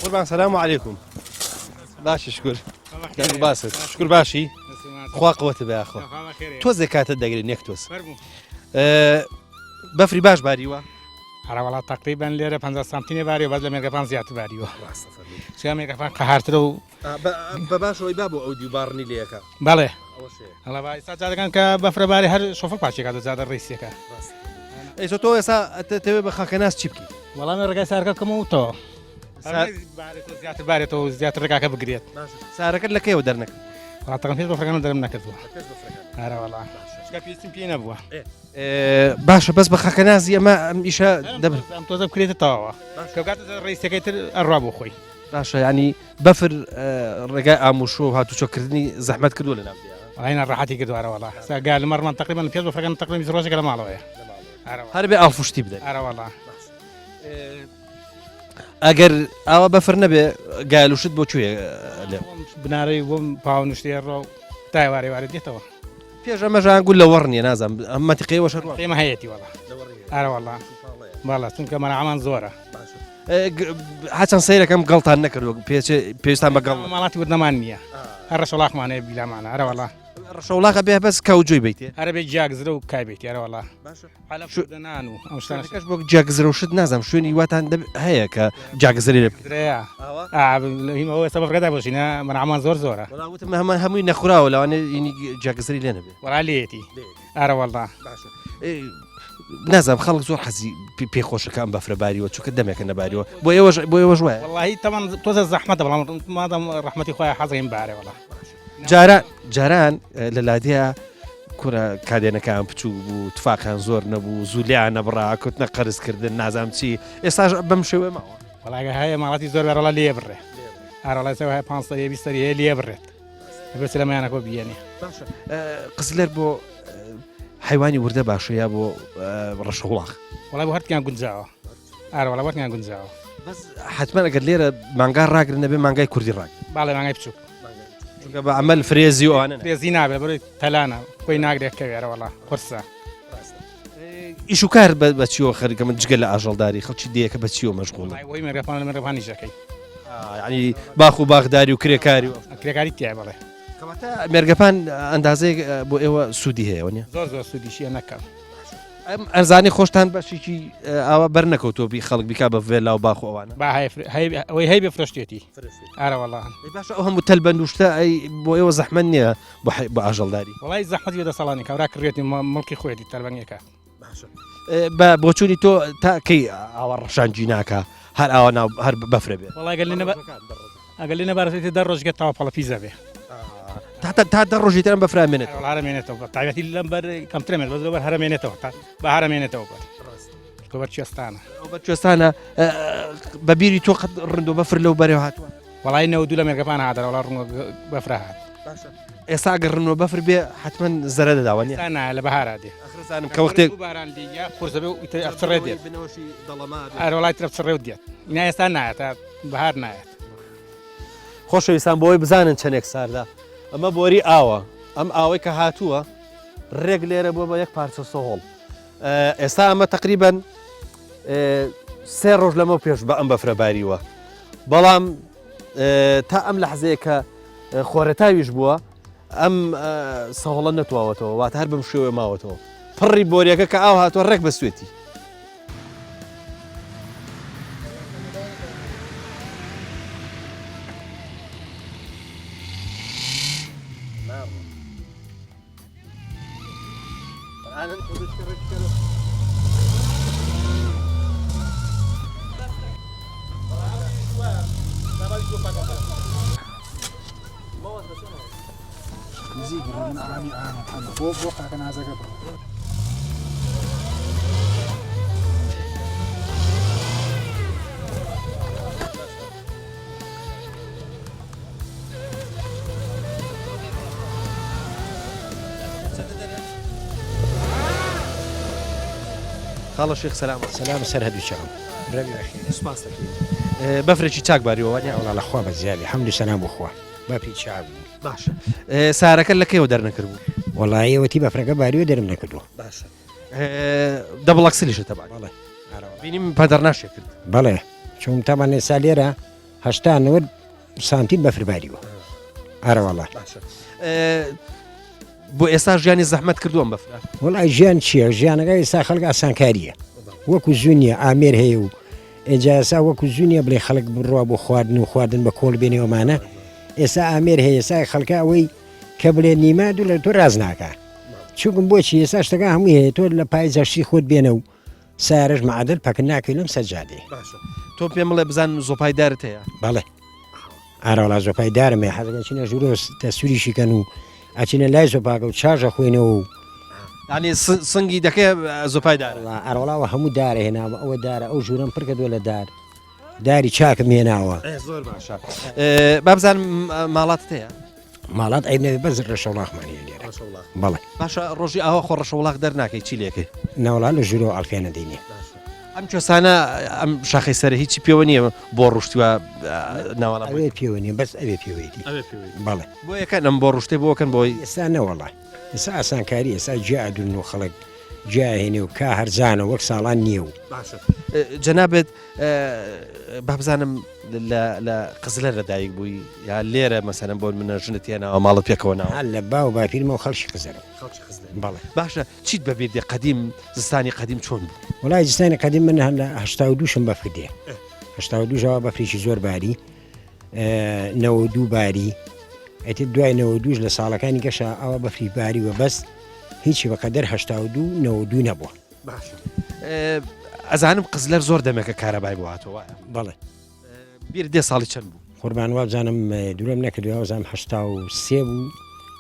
S1: قوربان سلام عليكم باشی شکر دەنگ باست شکر باشی خوا قوتە بە ئاخۆ تۆزێک کاتت دەگرێت نێک تۆز بەفری باش باریوە
S7: هەراوەڵات تقریبان لێرە 50 سانتینێ باری و باز لە مێرگەپان زیاتر باریوە چیا مێرگەپان قەهارترە و
S1: بە باشەوەی با بۆ ئەو دیوبارنی لێەکە
S7: بەڵێ هەڵا با ئێستا جادەکان کە بەفرەباری هەر شۆفە پاچێکات و زیادە ڕیسیەکە
S1: ئێستا تۆ ئێستا دەتەوێت بە خاکەناس چی بکەیت
S7: وەڵامی ڕێگای سارەکەکەمەوە تۆ زیاتر بارێتەوە زیاتر ڕێگاکە بگرێت
S1: سارەکەت لەکەیەوە دەرنەکە
S7: وڵاتەکەم پێ بەفرەکان دەرم نەکردووە هەراوەڵا شکا پێویستیم پێی نەبووە
S1: باشە بەس بە خاکەنازی ئەمە ئەم ئیشە دەبن
S7: ئەم تۆزە بکرێتە تەواوە کەوگاتە ڕیسەکەی تر ئەڕوا بۆ خۆی
S1: باشە ینی بەفر ڕێگای ئاموشۆ و هاتوچۆکردنی زەحمەت کردووە لە ناودیە
S7: ئاینە ڕاحەتی کردووارەوەڵا ساگا لە مەڕمان تقریبان پێ بەفرەکان تقریبا ڕۆژێکە لە ماڵەوەیە
S1: هەر بێ ئاڵفوشتی بدەن
S7: ئەراوەڵا
S1: ئەگەر ئاوا بەفر نەبێ گایلوشت بۆ کوێ لێ
S7: بنارەی بۆم پاونشتێڕۆ تایوارێ وارە دێتەوە
S1: پێش ئەمەژان گول لە وەڕنیە نازانم ئەمەتیقەوە شەڕ
S7: ئێمە هەیەی وەڵا ئەراوەڵا باڵا چونکە مەرعامان زۆرە
S1: هاچەند سەیرەکەم گەڵتان نەکردو پێویستان بەگەڵ
S7: ماڵاتی وردنەمان نییە هەر ڕەشەڵاقمانەیە بیلامانە ئەراوەڵا
S1: ڕەشەوڵاقە بێ بەس کەوجوی بیتێ
S7: هەرە بێ جاگزرە و کایبێتی یارەوەڵا حالا
S1: شو-
S7: شدەنان و ئەم شتانە
S1: کەش بۆ جاگزرە و شت نازانم شوێنی واتان هەیە کە جاگزری لێ
S7: درەیە هیمەوە سەبە فرگەدا بۆشینە منعمان زۆر زۆرە
S1: وڵاوتم هەمان هەمووی نەخوراوە لەوانێ ینی جاگزری لێ نەبێ
S7: وەڵا لێتی ئارەوەڵا
S1: نازانم خەڵک زۆر حەزی پێخۆشەکە ئەم بەفرەباریەوە چونکە دەمێکە نەباریەوە بۆ ئێوەش وایە
S7: والله تەمان تۆزە زەحمەتە بەڵام مادەم ڕەحمەتی خۆیان حەزەکەین بارێ وەڵا
S1: جاران لە لادەیە کورە کادێنەکان بچوو بوو تفاقیان زۆر نەبوو زولیان نەبڕا کەوتنە قەرزکردن نازام چی ئێستاش بەم شێوە ماوە
S7: وەڵاگە هەیە ماڵاتی زۆر بەرەڵا لێ بڕێ ئارەڵای سەوە هەیە 500 هەیە لێ بڕێت بێت لەمایانەکە بێنێ
S1: قزلەر بۆ حیوانی وردە باشەیە بۆ ڕەشەوڵاق
S7: وڵای بۆ هەرتیان گونجاوە ئارەوەڵا وەرتیان گونجاوە
S1: بەس حتمما ئەگەر لێرە مانگا ڕاگرن نەبێ مانگای کوردی ڕاگ
S7: باڵێ مانگای بچووک
S1: چونکە بە عمل فرێزی ئەوانە
S7: پێزی نابێت بڕێ تەلانە خۆی ناگرێت کەوێرەوەڵا قرسە
S1: ئیش و کار بەچیەوە خەریکە من جگە لە ئاژەڵداری خەڵکی دیەکە بەچیەوە مەشغوڵ
S7: وی مێرەپان لە مێرەپانی ژەکەی
S1: ینی باخ و باغداری و کرێکاری
S7: کرێکاری تیا بڵێ
S1: مێرگەپان ئەندازەیە بۆ ئێوە سوودی هەیە نیە
S7: زۆر زۆر سوودیشیە نەکەم
S1: ئەرزانی خۆشتان بەشێکی ئاوە بەر نەکەوتۆبی خەڵک بیکا بە ڤێلا و باخ ئەوانە
S7: با ئەوەی هەی بێ فرشتێتی ئارەوەڵا
S1: باش ئەو هەموو تەل بەندوشتە ئەی بۆ ئێوە زەحمەت نییە بە ئاژەڵداری
S7: وڵی زەحمەتی بێدە ساڵانی کەورا کڕێتی مڵکی خۆیەتی تەربەنگێکە
S1: بە بۆچوونی تۆ تاکەی ئاوە ڕەشانجی ناکە هەر ئاوە هەر بەفرە بێ
S7: وڵای ئەگەر لێ نەبارەتی دە ڕۆژگەت تاوە پەڵە پیزە بێ
S1: تا دە ڕۆژی ترم بەفرامێنێت
S7: هەرمێنێتەوە تاوەتی لەم بەر کەمترمێت بە بەر هەرمێنێتەوە بە هەرمێنێتەوە بەر بەر چێستانە
S1: بە کوێستانە بەبیری تۆ قەت ڕند و بەفر لەو بەرەوە هاتووە
S7: وڵای نەوە دوو لە مێرگەپان هاتەوە وڵا ڕوو بەفرە هات
S1: ئێستا ئەگەر ڕنەوە بەفر بێ حتمما زەرە دەداوە نیە
S7: سانە لە بەهارا دێ
S1: ئەخرزانم کە وەختێک
S7: باران دیگە قورسە بێ و ئەفسڕێ دێت ئەرە وڵای ترە بچڕێ و دێت اینا ئێستا نایەت بەهار نایەت
S1: خۆشەویستان بۆی بزانن چەندێک ساردا ئەمە بۆری ئاوە ئەم ئاوەی کە هاتووە ڕێک لێرە بۆ بە یەک پارچە سۆهۆڵ ئێستا ئەمە تقریبن سێ ڕۆژ لەمە پێش بە ئەم بەفرەباریوە بەڵام تا ئەم لە حەزەیە کە خۆرەتاویش بووە ئەم سەهۆڵە نەتواوەتەوە واتە هەر بەم شێوێ ماوەتەوە پڕی بۆریەکە کە ئاو هاتووە ڕێک بە سوێتی خاڵە شێخ سەلام
S8: سلام سەر هەردوو چاوم
S1: سوپاس دەکەین بەفرێکی چاک باریەوە وانە
S8: وڵا لەخوا بە زیاوی حەمد و سەلام بخوا باپی چاو
S1: باشە سارەکە لە کەیەوە دەرنەکرد بوو
S8: وڵایەوەتی بەفرەکە باریوە دەرم نەکردو
S1: باشە دەبڵەکسلیشە تەبان
S8: بەڵێ
S1: بینیم پەدەر ناشێ کرد
S8: بەڵێ چون تاوانێ سالێرە هەشتا سانتیم بەفر باریوە ئارەوەڵا
S1: بۆ ئێستا ژیانی زەحمەت کردووەم بەفرە
S8: وڵای ژیان چییە ژیانەکە ئێستا خەڵک ئاسانکاریە وەکو زوونیە ئامێر هەیە و ئێجاسا وەکو زوونیە بڵێ خەڵک بڕوا بۆ خواردن و خواردن بە کۆڵ بێنێوەمانە ئێستا ئامێر هەیە ئێستا خەڵکە ئەوەی کە بڵێ نیمە دوو لە تۆ ڕاز ناکە چووکم بۆچی ئێستا شتەکە هەمووی هەیە تۆ لە پای جەشتی خۆت بێنە و سارش معادل پەکن ناکەی لەم سەجادێ
S1: تۆ پێم بڵێ بزان زۆپای دارت هەیە
S8: بەڵێ ئارەوەڵا زۆپای دارمێ حەزەکە چینە ژوورۆ تەسووریشیکەن و ئەچینە لای زۆپاکە و چاژە خوێنەوە و
S1: ینی سنگی دەکەی زۆپای دار
S8: ئەرەوەڵاوە هەموو دارە هێناوە ئەوە دارە ئەو ژوورم پڕکە دووە لە داری چاکم هێناوە
S1: زۆر باشە بابزان ماڵاتت هەیە
S8: ماڵات ئەی نەوێ بەز ڕەشەوڵاخمانە لێرە بەڵێ
S1: باشە ڕۆژی ئاوە خۆ ڕەشەوڵاق دەرناکەی چی لێکەی
S8: ناوڵا لە ژوورۆ ئەڵفێنە دەینێ
S1: ئەم کوێستانە ئەم شاخی سەر هیچی پێوە نییە بۆ ڕشتیوە ناوەڵە
S8: ئەوێ پێوە نیە بەس ئەوێ پێوەیەتی بەڵێ
S1: بۆ یەکەن ئەم بۆ ڕشتەی بۆکەن بۆی
S8: ئێستا نەوەڵای ئێستا ئاسانکاری ئێستا جیادون و خەڵک جاهێنێ و کا هەرزانە وەک ساڵان نییە و
S1: باشە جەنابێت با بزانم لە قزلەر لەدایک بووی یا لێرە مەسەرم بۆ منە ژنت هێناوە ماڵت پێکەوە ناوە
S8: هەر لە با و باپیرمەوە خەڵکی قزەرە بەڵێ
S1: باشە چیت بەبێت دێ قەدیم زستانی قەدیم چۆن بوو
S8: وڵای جستانی قەدیم من هەر لە 82شم بەفر دێ 82ەوە بەفرێکی زۆر باری 92 باری ئەتی دوای 92 لە ساڵەکانی گەشە ئەوە بەفری باری و بەست هیچی بەقەدەر 82 92 نەبووە
S1: ئەزانم قزلەر زۆر دەمێکە کارەبای بۆ هاتەوە
S8: بەڵێ
S1: بیر دێ ساڵی چەند بوو
S8: قوربان وا بزانم دوورم نەکردووە زانم 83 بوو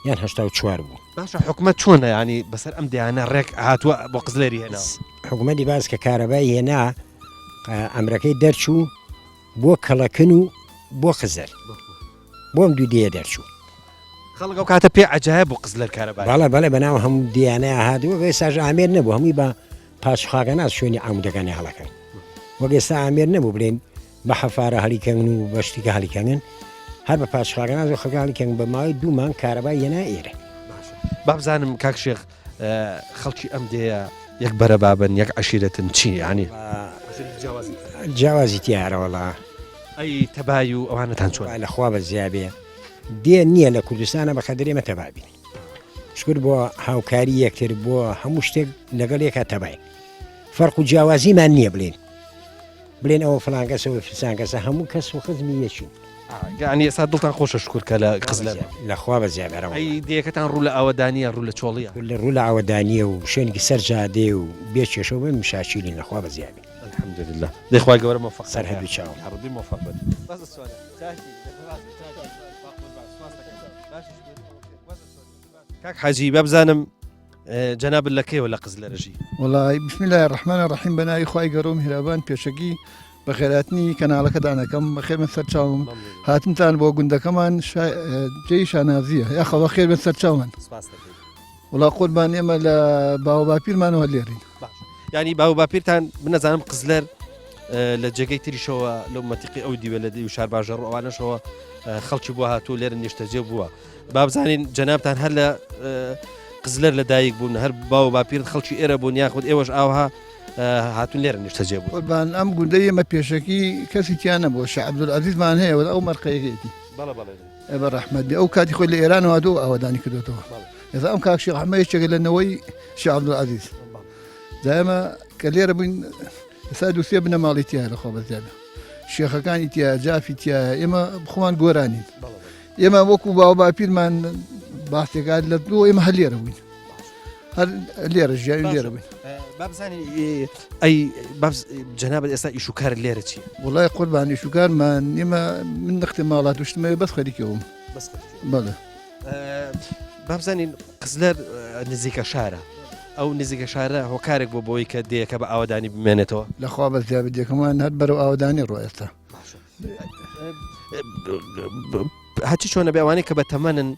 S8: یان 84 بوو
S1: باشە حکومەت چۆنە ینی بەسەر ئەم دیانە ڕێک هاتووە بۆ قزلێری هێنا
S8: حکوومەتی باز کە کارەبای هێنا ئەمرەکەی دەرچوو بۆ کەڵەکن و بۆ خزەر بۆم دوو دێ دەرچوو
S1: خەڵک ئەو کاتە پێ عەجایب بۆ قزلەر کارەبای
S8: بەڵێ بەڵێ بەناو هەموو دیانەیە هاتووە ئێستاژ ئامێر نەبوو هەمووی بە پاشخواگە ناز شوێنی ئامودەکانی هەڵەکەن وەک ئێستا ئامێر نەبوو بڵێن بە حەفارە هەڵیکەن و بەشتیکە هەڵیکەنن هەر بە پاشخواگە ناز و خەڵک هەڵیکەن بە ماوەی دوومان کارەبای هێنا ئێرە
S1: با بزانم کاک شێخ خەڵکی ئەم دێە یەک بەرە بابن یەک عەشیرەتن چی ینی
S8: جیاوازی تیارەوەڵا
S1: ئەی تەبای و ئەوانەتان چۆن
S8: لەخوا بە زیابێ دێ نییە لە کوردستانە بە خەدرێمە تەبابین شکر بۆ هاوکاری یەکتر بۆ هەموو شتێک لەگەڵ یەکە تەبای فەرق و جیاوازیمان نییە بڵێن ئەوە فلان کەسەوە فسان کەسە هەموو کەس و خزمی یەکین
S1: ینی ئێستا دڵتان خۆشە شکر کە لە قزلەر
S8: لەخوا بە زیابێرەوە
S1: ئەی دێکەتان ڕوو لە ئەوەدانیە ڕوو لە چۆڵیە
S8: لە ڕوو لە ئەوەدانیە و شوێنێکی سەرجادێ و بێ کێشەوە بێ مشاچیلین لەخوا بە زیابێ
S1: الحمدلله دەخوای گەورە مۆفەق
S8: سەر هەردوو چاوم
S1: هەڕدوی مۆفەق بن کاک حاجی بابزانم جەناب لە کێوە لە قزلەرژی
S9: وڵی بسم الله الرحمن الرحیم بەناوی خوای گەورە و میهرەبان پێشەکی بە خێراتنی کەناڵەکە دانەکەم بەخێر سەرچاوم هاتمتان بۆ گوندەکەمان جێی شانازیە یا خەڵە خێر بە سەرچاومان وڵا قوربان ئێمە لە باوە باپیرمانەوە لێرین
S1: ینی باو باپیرتان بنەزانم قزلەر لە جێگەی تریشەوە لەو مەتیقی ئەو دیوە لە دی و شار باژەڕ ئەوانەشەوە خەڵکی بۆ هاتوو لێرە نیشتەجێ بووە با بزانین جەنابتان هەر لە قزلەر لە دایک بوون هەر باو باپیر خەڵکی ئێرە بوون یاخود ئێوەش ئاوها هاتون لێرە نیشتەجێ بوو
S9: قوربان ئەم گوندەی ئێمە پێشەکی کەسی تیان نەبووە شێخ عەبدولعەزیزمان هەیە ئەو مەرقەیەکێتی بە ڕەحمەت بێ ئەو کاتی خۆی لە ئێرانەوە هاتووە ئاوادانی کردوێتەوە ئێستا ئەم کاک شێخ ئەحمەد یەکێکە لەنەوەی شێخ عەبدولعەزیز دائما کە لێرە بووین ئێستا دووسێ بنە ماڵی تایە لەخوا بەزیادە شێخەکانی تایە جافی تایە ئێمە بخۆمان گۆرانین ئێمە وەکو باوە باپیرمان باسێکات لە دۆ ئێمە هەر لێرە بووین هەر لێرە ژیاوی لێرە بووین
S1: بابزانی ئەی جەنابەت ئێستا ئیشوکار لێرە چی
S9: وڵای قوربان ئیشوکارمان ئێمە من نەختێ ماڵات وشتمەوە بەس خەریکەوەم بەڵێ
S1: بابزانین قزلەر نزیکە شارە ئەو نزیکە شارە هۆکارێک بۆ بۆی کە دێکە بە ئاوادانی بمێنێتەوە
S9: لەخوا بە زیابێت دێکەمان هەر بەرەو ئاوادانی ڕۆ ئێستا
S1: هەچی چۆنە بێ ئەوانەی کە بە تەمەنن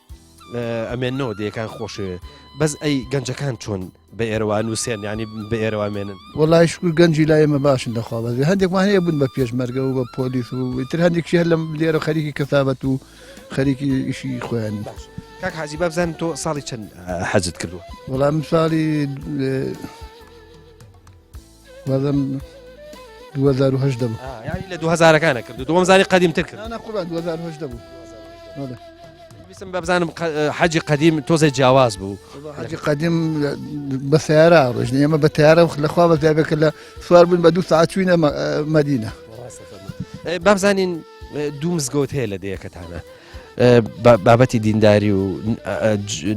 S1: ئەمێنەوە دەیەکان خۆشوێ بەس ئەی گەنجەکان چۆن بە ئێرەوان وسێن ینی بە ئێرەوامێنن
S9: وڵای شکر گەنجی لای ئێمە باشن لەخوا بەزێ هەندێکمان هەیە بوون بە پێشمەرگە و بە پۆلیس و تر هەندێکشی هەر لەم لێرە خەریکی کەسابەت و خەریکی ئیشی خۆیان
S1: کاک حاجی بابزانم تۆ ساڵی چەند حەجت کردووە
S9: وەڵام ساڵی وەزم 2010 دەبوو
S1: ینی لە 2000ەکانە کردو دووەم زانی قەدیمتر کرد
S9: قوربان 2010 دەبوو
S1: ویستم بابزانم حەجی قەدیم تۆزە جیاواز بوو
S9: حەجی قەدیم بە سیارە ڕۆژنی ئێمە بە تیارە لەخوا بە زیابێت کە لە سوار بوون بە 2 ساعت چوینە مەدینە
S1: بابزانین دوو مزگەوت هەیە لە دەیەکەتانە بابەتی دینداری و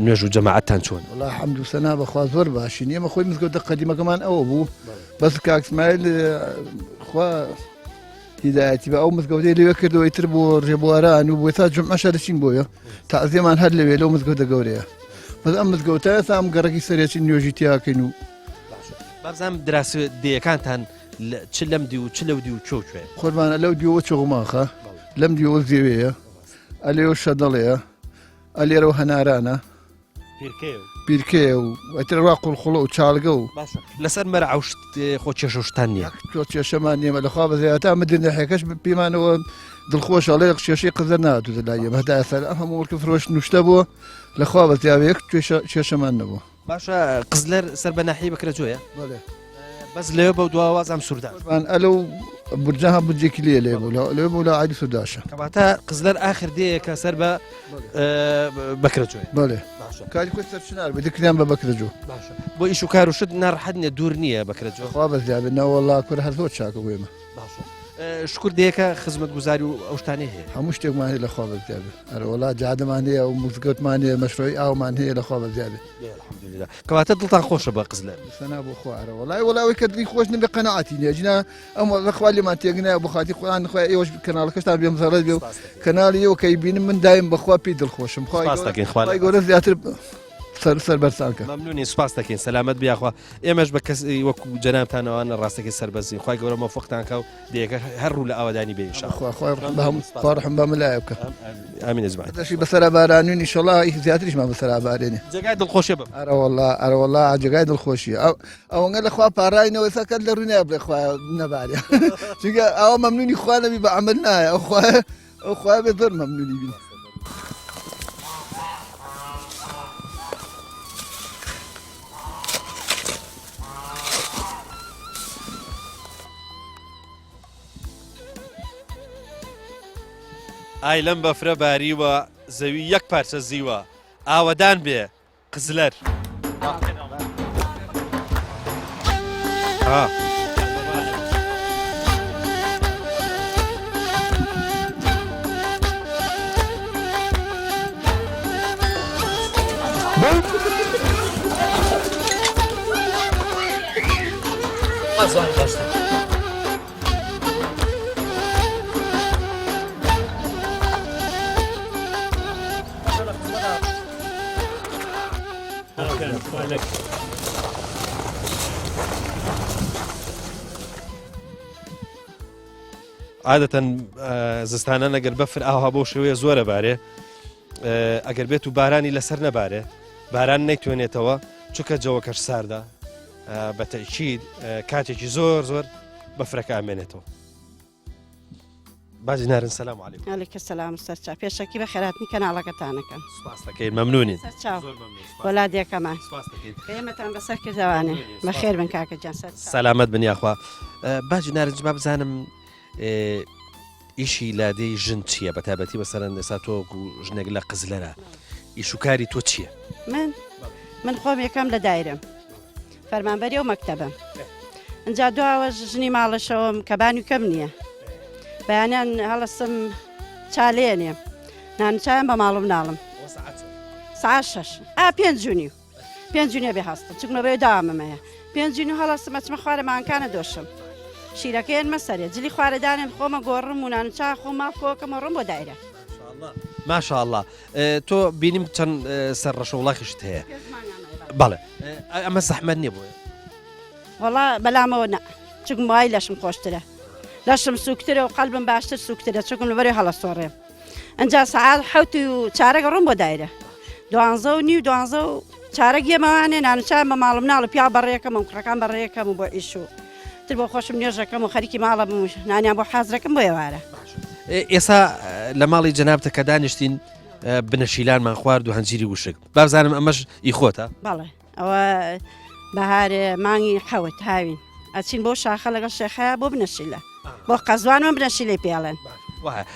S1: نوێژ و جەماعەتتان چۆن
S9: وڵای حەمد و سەنا بەخوا زۆر باشین ئێمە خۆی مزگەوتە قەدیمەکەمان ئەوە بوو بەس کاک اسماعیل خوا هیدایەتی بە ئەو مزگەوتەی لەوێ کردەوە ئیتر بۆ ڕێبواران و بۆ تا جومعەشە دەچین بۆیە تەعزیەمان هەر لەوێ لەو مزگەوتە گەورەیە بەس ئەم مزگەوتە ئێستا ئەم گەڕەکی سەرێکی نوێژی تیاکەین و
S1: بابزانم دراوسێ دەیەکانتان چ لەم دی و چ لەو دی و چۆ کوێ
S9: قوربانە لەو دیوە چۆغماخە لەم دیوە زێوەیە ئەلێەوە شەدەڵەیە ئەلێرەوە هەنارانە پیرکەیە و ئەتر ڕا قوڵخوڵە و چاڵگە و
S1: لەسەر مەرە عەوشت خۆ کێشەشتان نییە
S9: تۆ کێشەمان نیەمە لەخوا بەزیاتا مدرنەحەکەش پێمانەوە دڵخۆش ئەڵێ کێشەی قزەر ناتوە لای ئێمە هەتا ئێستا ئەم هەموو وەرکە فرۆش نوشتە بووە لەخوا بەزیاوەیەک کێشەمان نەبووە
S1: باشە قزلەر سەر بە ناحی بەکرە جۆیە
S9: بەڵێ
S1: بەس لێوە بەو دواوازام سووردا
S9: ئەلو برجها برجێکی لێ لێ بوو لە عادی سوداشە
S1: کەواتە قزلەر ئاخر دەیەکە سەر بە بەکرە جۆیە
S9: بەڵێ کاری خۆی سەرچنار بە دکریان بە بەکرەجۆ
S1: باشە بۆ ئیش و کار و شت ناڕەحەت نییە دوور نییە بەکرە جۆ
S9: خوا بەزیابێنەوەڵا کورە هەر زۆر چاکە وێمە
S1: باشە شکر دەیەکە خزمەت گوزاری و ئەو شتانەی هەیە
S9: هەموو شتێکمان هەیە لە خوا بەزیابێ ئەرەوەڵا جادەمان هەیە و موزگەوتمان هەیە مەشڕۆی ئاومان هەیە لە خوا بەزیابێ
S1: کەواتە دڵتان خۆشە بە قزلەر
S9: سەنا بۆ خوارە وڵای وڵاوی کە دڵی خۆش نبێ قەنەعاتی نیە جنا ئەم لەخوا لێمان تێگنایە بۆ خاتی خۆیان خۆی ئێوەش کەناڵەکەشتا بێم زەڕێت بێ و کەناڵی ئێوە کەی بینم من دایم بەخوا پێی دڵخۆشم خی گەورە زیاتر سەر بەرسانکە
S1: مەمنونی سوپاس دەکەین سەلامەت بیاخوا ئێمەش بە کەسی وەکو جەنابتانەوەوانە ڕاستەکەی سەربەزین خی گەورە مەفۆختانکە و دەیەکە هەرڕوو لە ئاوادانی
S9: بێنشڕحم بە ملایە بکە
S1: ئامین زمان
S9: دەشی بەسەر بارانوی شڵا زیاتریشمان بەسەر بارێنێ
S1: جگای دڵخۆشیە بم
S9: ئەرەوەڵا جگای دڵخۆشیە ئەوەنگە لەخوا پاڕاینەوە سەکەت لە ڕوونای بڵێ خوا نەبارێ چونکە ئەوە مەمنونی خوا نەبی بە عمل نایە ئەو خوا بێ زۆر مەمنونی بین
S1: ئای لەم بەفرە باریوە زەوی یەک پارچە زیوە ئاوەدان بێ قزلەر عادەتەن زستانە ئەگەر بەفر ئاها بۆ شێوەیە زۆرە بارێ ئەگەر بێت و بارانی لەسەر نەبارێ باران نەیتوانێتەوە چونکە جەوەکەش ساردا بە تەکید کاتێکی زۆر زۆر بەفرەکە ئامێنێتەوە باجی نارن سەلام عەلیکوم.
S10: عەلیکە سەلام سەرچاو پێشەکی بە خێراتنی کەناڵەکەتانەکەن
S1: سوپاس دەکەین مەمنونین
S10: سەرچاو وەلادێکەمان ئێمەتان بەسەر کردوانێ بەخێر بن کاکە جان
S1: سەلامەت بنیاخوا باجی نارنج با بزانم ئیشی لادەی ژن چییە بە تایبەتی بەسەرەن ئێستا تۆ ژنێک لە قزلەرە ئیشوکاری تۆ چییە؟
S10: من خۆم یەکەم لە دایرم فەرمانبەری و مەکتەبم ئەجا دواوە ژنی ماڵەشەوەم کە بانی کەم نییە بەیانیان هەڵەستم چالێنێ نانچیان بە ماڵم ناڵم ساعت 6 پێنج جوونی پێنج جوونیە بێ هەستم چکمە بێ داوامەیە پێنج جوونی هەڵەستم ئەچمە خوارە مانکانە دۆشم شیرەکەیان مەسەرێ جلی خواردانێن خۆمە گۆڕم و نانچا خۆما کۆکەمە ڕم بۆ دایرە
S1: ماشاءله تۆ بینیم چەند سەر ڕەشە وڵاخیشت هەیە بەڵێ ئەمە زەحمەت نییە بۆیە
S10: وەڵا بەلامەوە نە چکم وای لەشم خۆشترە لەشم سوکترە و قەلبم باشتر سوکترە چکم لەبەری هەڵەسۆڕێ ئەجا سەعات حەوت و چارەگە ڕم بۆ دایرە 12:30 و چارەک گێمەوانێ نانچان بە ماڵم ناڵ پیا بەڕێەکەم و کوڕەکان بەڕێەکەم و بۆ ئیش و تر بۆ خۆشم نوێژەکەم و خەریکی ماڵە بم نانیان بۆ حازرەکەم بۆ ێوارە
S1: ئێستا لە ماڵی جەنابتە کە دانیشتین بنەشیلانمان خوارد و هەنجیری وشک بابزانم ئەمەش ئیخۆتە
S10: بەڵێ ئەوە بەهارێ مانگی حەوت هاوین ئەچین بۆ شاخە لەگەڵ شێخەیە بۆ بنەشیلە بۆ قەزوانمە بنەشیلەی پێڵێن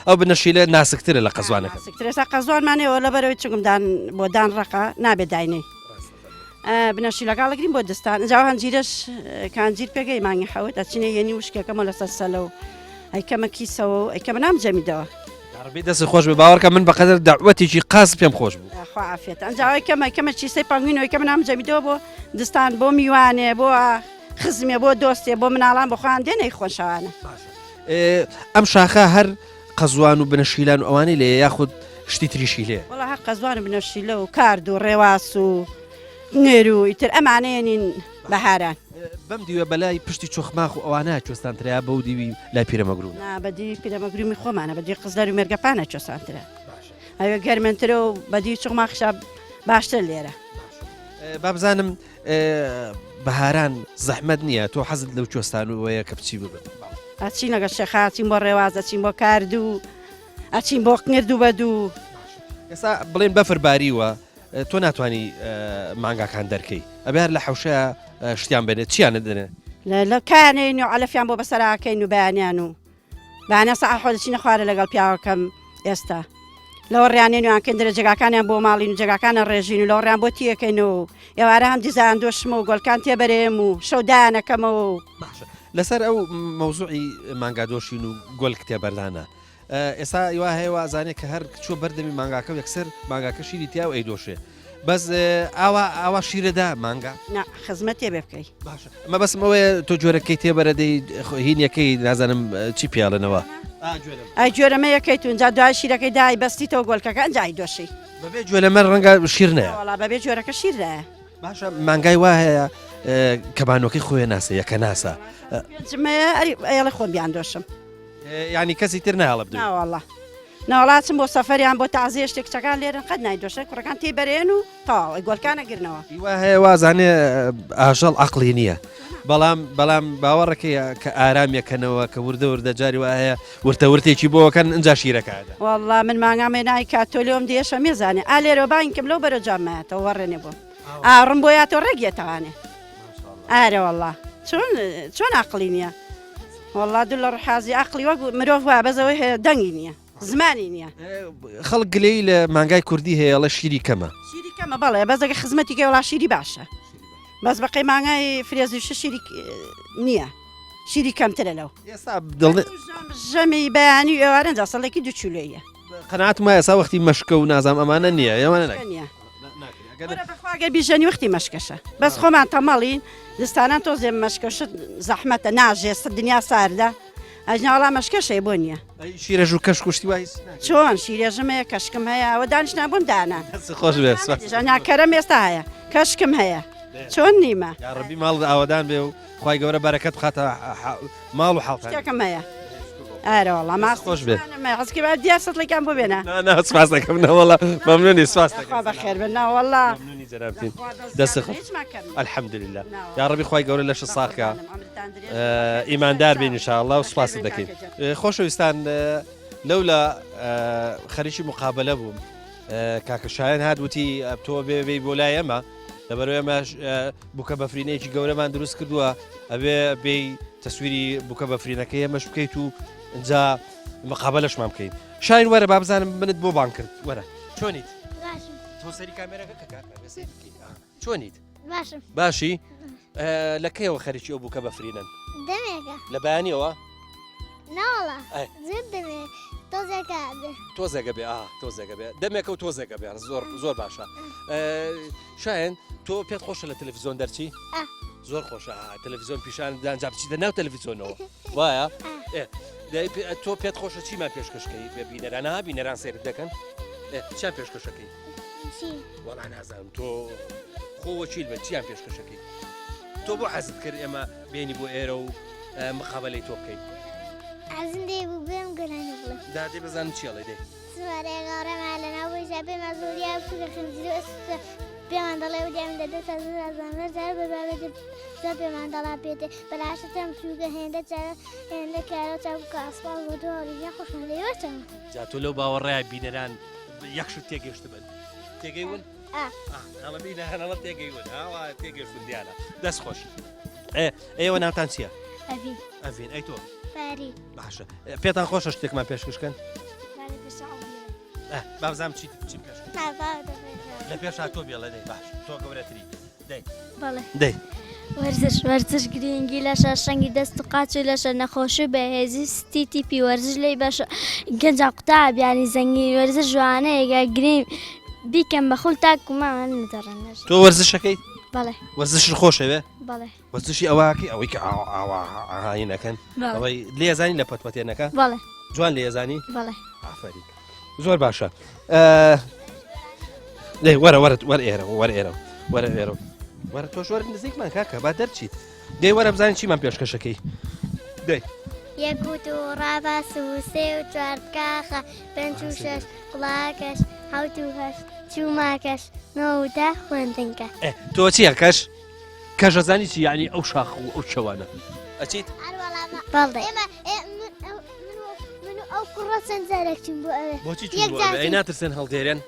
S1: ئەو بنەشیلە ناسکترە لە قەزوانەکە
S10: سکترێسا قەزوانمانەوە لە بەرەوەی چکمدان بۆ دان ڕقا نابێت داینەی بنەشیلەکڵەگرین بۆ دەستان جاو هەنجیرش کانجیر پێگەی مانگی حەوت ئەچینە یەنی وشکەکەمە لەسەر سەلە و ئەیکەمە کیسەوە و ئەیکەمە نامجەمیدەوە
S1: عربی دەستی خۆش بێ باوەڕکە من بەقەدر داوەتێکی قاس پێم خۆش بوو
S10: خوافێت ئەنجاوی کەمە چیسەی پانگوینەوەی کەمە نامجەمیدەوە بۆ دستان بۆ میوانێ بۆ خزمێ بۆ دۆستێ بۆ مناڵان بخۆیان دێنەی خۆشەوانە
S1: ئەم شاخە هەر قەزوان و بنەشیلان و ئەوانەی لێ یاخود شتی تریشی لێ
S10: وڵا هەر قەزوان و بنەشیلە و کارد و ڕێواس و نێر و ئیتر ئەمانەیەنین بەهاران
S1: بەم دیوە بەلای پشتی چۆخماخ و ئەوانە کوێستانتریا بەو دیوی لای پیرەمەگرون
S10: بەدی پیرەمەگرومی خۆمانە بەدی قزلەر و مێرگەپانە چۆسانترە ئەوێ گەرمنترە و بەدی چۆخماخشا باشتر لێرە
S1: بابزانم بەهاران زەحمەت نییە تۆ حەزت لەو کوێستان وەیە کە بچی ببن
S10: ئەچین لەگە شێخا ئەچین بۆ ڕێواز ئەچین بۆ کارد و ئەچین بۆ قنرد و بەدوو
S1: ئێستا بڵێن بەفر باریوە تۆ ناتوانانی مانگاکان دەرکەی ئەبێ هەر لە حەوشەیە شتیان بێنێت چیانە دەنێ
S10: لە کانێن و عەلەفیان بۆ بەسەراکەین و بەیانیان و بەیانە سەعات خۆدەچینە خوارە لەگەڵ پیاوەکەم ئێستا لەوە ڕیانێنیان کەندرە جگاکانیان بۆ ماڵین و جگاکانە ڕێژین و لەوەڕیان بۆ تیەکەینەوە ئێوارە هەم دیزان دۆشمە و گۆلکان تێبەرێم و شەودانەکەمەوە
S1: لەسەر ئەو مەوزوعی مانگادۆشین و گۆل کتێبەردانە ئێستا یوا هەیە وازانێت کە هەر چۆ بەردەمی مانگاکە و یەکسەر مانگاکە شیری تیا و ئەیدۆشێ بەس ئاوا شیرەدا مانگا
S10: خزمەت تێ بێ بکەی
S1: باشە ئەمە بەسم ئەوەیە تۆ جۆرەکەی تێبەرەدەی هینیەکەی نازانم چی پیاڵنەوە
S10: ئای جۆرەمە یەکەیت و اینجا دوای شیرەکەی دای بەستیتەوە گۆلکەکە ئەنجای دۆشی
S1: بەبێ جوێ لەمە ڕەنگە شیر نەیە
S10: وەڵا بەبێ جۆرەکە شیرایە
S1: باشە مانگای وا هەیە کەبانۆکەی خۆیان ناسە یەکە ناسە
S10: ئەڵێ خۆم بیان دۆشم
S1: ینی کەسی تر ناڵە بدو
S10: ناوەڵا ناوەڵاتم بۆ سەفەریان بۆ تازیە شتێکچەکان لێرن قەت نایدۆشە کوڕەکان تێبەرێن و تاوە گۆلکانە گرنەوە
S1: وا هەیە وازانێ ئاژەڵ عەقلی نییە بەڵام باوەڕەکەی کە ئارامیەکەنەوە کە وردە وردە جاری وا هەیە ورتە ورتێکی بۆکەن ئەنجا شیرەکەدا
S10: وەڵا من مانگامێ نای کاتۆلیۆم دێشە مێزانێ ئا لێرە باینکەم لەو بەرە جامایەتەوە وەڕێنێ بۆ ئاڕم بۆیاتەوە ڕێگێتەوانێ ئارە وەڵا چۆن عەقلی نییە وەڵا دوو لە ڕحازی عەقلی وەک مرۆڤ وا بەزەوەی هەیە دەنگی نییە زمانی نییە
S1: خەڵک گلەی لە مانگای کوردی هەیەڵە شیری کەمە
S10: شیری کەمە بەڵێ بەزەگە خزمەتی کە وڵا شیری باشە بەس بەقی مانگای فرێزیش شیری نییە شیری کەمترە لەو ژەمی بەیانی ئێوارەنجا سەڵێکی دوچولەیە
S1: قەناعەت ما ئێستا وەختی مەشکە و نازام ئەمانە نییە ئێوانە
S10: نییە بەخواگەر بیژەنی وەختی مەشکەشە بەس خۆمان تەمەڵین دستانان تۆزێ مەشکەشت زەحمەتە ناژێ دنیا ساردە ئەژناوەڵا مەشکەشەی بۆ نییە
S1: شیرەژ و کەش کوشتی وای
S10: چۆن شیرێژم هەیە کەشکم هەیە ئەوە دانیشنا بووم دانا
S1: خۆش
S10: ناکەرەم ئێستا هەیە کەشکم هەیە چۆن نیمە
S1: ڕبی ماڵ ئاوادان بێ و خی گەورە بەرەکەت بخاتە ماڵ و
S10: حڵتێکم هەیە ئارەوەڵا ماس
S1: خۆش بێ
S10: حەزکی با دیاسەتڵێکیان بۆ بێنە
S1: سپاس دەکەم نەوەڵا مەمنونی سپاس
S10: بەخێر بن ناوەڵا
S1: جەنابتین دەست الحەمدلله یا ڕبی خی گەورە لەش ساقکە ئیماندار بین انشاءالله و سپاس دەکەین خۆشەویستان لەولا خەریکی مقابلە بووم کاکەشایەن هاتووتی تۆ بێ بۆ لای ئەمە لەبەرەوەی ئەمە بووکە بەفرینەیەکی گەورەمان دروست کردووە ئەبێ بێی تەسویری بووکە بەفرینەکەی ئەمەش بکەیت و اینجا مقابلەشمان بکەین شاین وەرە با بزانم منت بۆ بان کرد وەرە چۆنیت تۆ سەری کامێرەکە چۆنیت باشی لە کەیەوە خەریکی ئەو بووکە بەفرینەن لە بەیانیەوە
S6: ناوەڵا زێر دەمێ
S1: تۆزێگە بێ تۆزێگە بێ دەمێکە و تۆزێگە بێ زۆر باشە شایەن تۆ پێت خۆشە لە تەلەڤیزۆن دەرچی زۆر خۆشە تەلەڤیزۆن پیشان دانجا بچیتە ناو تەلەڤیزۆنەوە وایە تۆ پێت خۆشە چیمان پێشکەشکەی بێ بینەرانە بینەران سێرت دەکەن چیان پێشکەشەکەی وەڵا نازانم تۆ خۆوەچیل بە چیان پێشکەشەکەی تۆ بۆ حەزت کرد ئێمە بێنی بۆ ئێرە و مقابلەی تۆ بکەیت
S6: حەزم دێ بوو بێم گەرانی بڵێ
S1: دادێ بزانم چیڵێ دێ
S6: سوارێ گەڕەما لە ناوەیشە پێمە زۆریا پشە خنجر پێمان دەڵێ و دیام دەدەێت زانەر جار بە بابێت پێمان دەڵا پێێتێ بەلاشتەم سوگە هێندە هێندە کارە چاو کاسپا بۆ دۆڕیا خۆشمە لێوەچەم
S1: جا تۆ لەو باوەڕێ بینەران یەخشت تێگەشت بن تێگەی ون ئەڵە بینەهەنەڵە تێگەی ون تێگەشتون دیانە دەست خۆشی ئێوە ناوتان چییە؟ ئەڤین ئەی تۆ باشە پێتان خۆشە شتێکمان پێشکەشکەن بابزانم چی پێشکەن لە پێش تۆ بێڵە دەی باش تۆ گەورەتری دەی
S6: وەرزش گرنگی لەشە شەنگی دەست و قاچ و لەشە نەخۆشی بەهێزی ستی تیپی وەرزش لی بەشە گەنجا قوتا بیانی زەنگی وەرزش جوانەیەگە گرین بیکەم بە خول تاکومان نەدەڕێنەش
S1: تۆ وەرزشەکەی
S6: بەڵێ
S1: وەرزش خۆشەوێ
S6: بەڵێ
S1: وەرزشی ئەوەکەی ئەوەی کە ئاهاینەکەن ئەوەی لێزانی لە پەتپەتێنەکە
S6: بەڵێ
S1: جوان لێزانی
S6: بەڵێ
S1: ئافەری زۆر باشە دەی وەرە ئێرە وەرە تۆش وەرە نزیکمان کاکە با دەرچیت دەی وەرە بزانین چیمان پێشکەشەکەی دەی
S6: یەک و دوو ڕاباس و سێ و چوار کاخە پێنج و شەش قوڵاکەش حەوت و هەشت چووماکەش نۆ و دە خوێندنگە
S1: تۆ چییە کەش ئەزانی چی یعنی ئەو شاخ و ئەو چەوانە ئەچیت
S6: بەڵێ من ئەو کوڕە چەند جارێکچین بۆ ئەوێ
S1: بۆچی ئەی ناترسێن هەڵدێرێن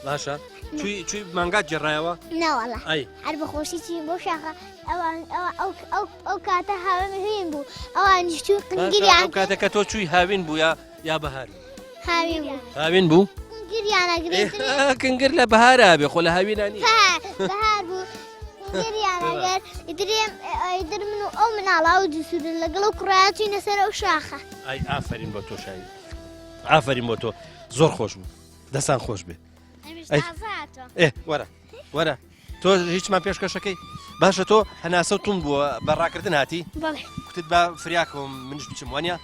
S1: باشە چوی مانگات جێڕایەوە
S6: ناوەڵە
S1: ئەی
S6: هەر بەخۆشیی بۆ شاخە ئەو کاتە هاوێ هێن بوو ئەوانیش تو قنگریان
S1: ئەو کاتەکە تۆ چووی هاوین بوو یا بەهار
S6: هاوی بوو
S1: هاوین بوو
S6: قنگریانەگرێت
S1: کنگر لە بەهارە بێ خۆ لە هاوینانی
S6: بەهار بوو قنگریانەگەر ئیدر من و ئەو مناڵا و دووسورن لەگەڵ و کوڕایەتی نەسەر ئەو شاخە
S1: ئەی ئافرین بۆ تۆ شایی ئافرین بۆ تۆ زۆر خۆش بوو دەستان خۆش بێ وەرە تۆ هیچمان پێشکەشەکەی باشە تۆ هەناسە و توم بووە بەڕاکردن هاتی کوتت بە فریاکەم منش بچم وانە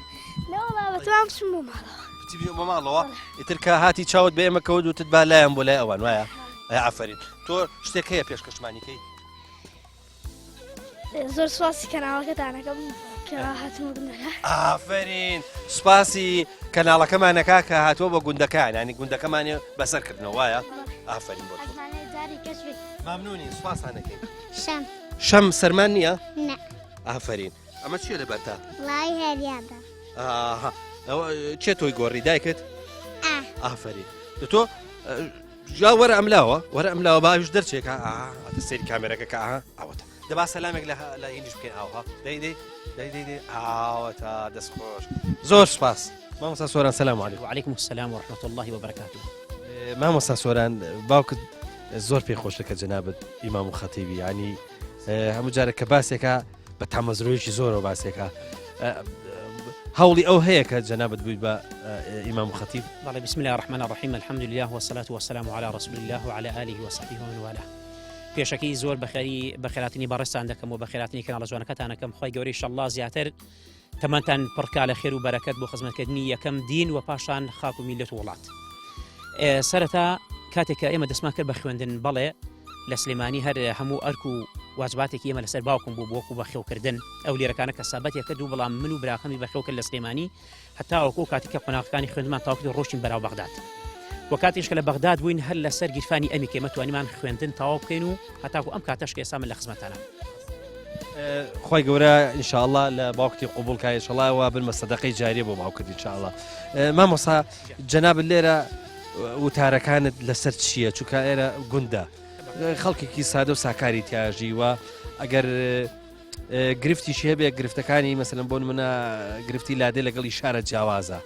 S6: بەتوان بچم بۆ ماڵەوە
S1: بچی بە ماڵەوە ئیتر کە هاتی چاوت بە ئێمە کەوت وتت با لایەن بۆ لای ئەوان وایە ئافرین تۆ شتێک هەیە پێشکەشمانیکەی
S6: زۆر سواسی کەناڵەکەتانەکەم کە هاتمە گوندەکە
S1: ئافرین سوپاسی کەناڵەکەمانەکە کە هاتووە بە گوندەکان ینی گوندەکەمانی بەسەرکردنەوە وایە ئافرین بۆ تۆ مامنونی سوپاسانەکەی شەم سەرمان نییە ئافرین ئەمە چیە لە بەرتا
S6: وڵای هەریادا
S1: چێ تۆی گۆڕی دایکت ئافرین تۆ جا وەرە ئەملاوە باویش دەرچێکە ئاتە سەیری کامێرەکە کە ئاوەتە دەبا سەلامێک لە هینیش بکەین ئاوها دەی ئاوەتە دەستخۆش زۆر سپاس مامۆستا سۆران سەلام عەلیکم
S11: وعليكم السلام ورحمة الله وبركاته.
S1: مامۆستا سۆران باوکت زۆر پێی خۆشە کە جەنابەت ئیمام و خەتیبی ینی هەموو جارە کە باسێکە بە تامەزرۆیەکی زۆرەوە باسێکە هەوڵی ئەو هەیە کە جەنابەت بوویت بە ئیمام و خەتیب.
S11: بسم الله الرحمن الرحيم الحمد لله والصلاة والسلام على رسول الله وعلى آله وصحبه ومن والاه. پێشەکەی زۆر بەخێراتنی بەڕێستان دەکەم و بەخێراتنی کەناڵە جوانەکەتانەکەم خۆی گەورەی ئینشەڵڵا زیاتر تەمەتان پڕکا لە خێر و بەرەکەت بۆ خزمەتکردنی یەکەم دین و پاشان خاک و میلەت و وڵات. سەرەتا کاتێککە ئێمە دەستمان کرد بە خوێندن بەڵێ لە سلێمانی هەر هەموو ئەرک و واجباتێکی ئێمە لەسەر باوکم بوو بۆکو بەخێوکردن ئەو لێرەکانە کە سابەتێکە دوو بەڵام من و براکەمی بەخێوکرد لە سلێمانی هەتا ئەوکو کاتێککە قۆناغەکانی خوێندمان تاوکرد ڕۆشتین بەراو بەغداد. وە کاتیش کە لە بەغداد بووین هەر لەسەر گیرفانی ئەمی کێمە توانیمان خوێندن تەواو بکەین و هەتاکو ئەم کاتەش کە ئێستا من لە خزمەتانە.
S1: خۆی گەورە ئینشاءڵڵا لە باوکتی قوبوڵکە ئینشاءڵڵا بنمە سەدەقەی جاریە بۆ باوکرد ئینشاءڵڵا. مامۆستا جەنابەت لێرە وتارەکانت لەسەر چییە چونکە ئێرە گوندە خەڵکێکی سادە و ساکاری تیاژی وە ئەگەر گرفتیشی هەبێ گرفتەکانی مەسەلەن بۆ نمونە گرفتی لادێ لەگەڵی شارە جیاوازە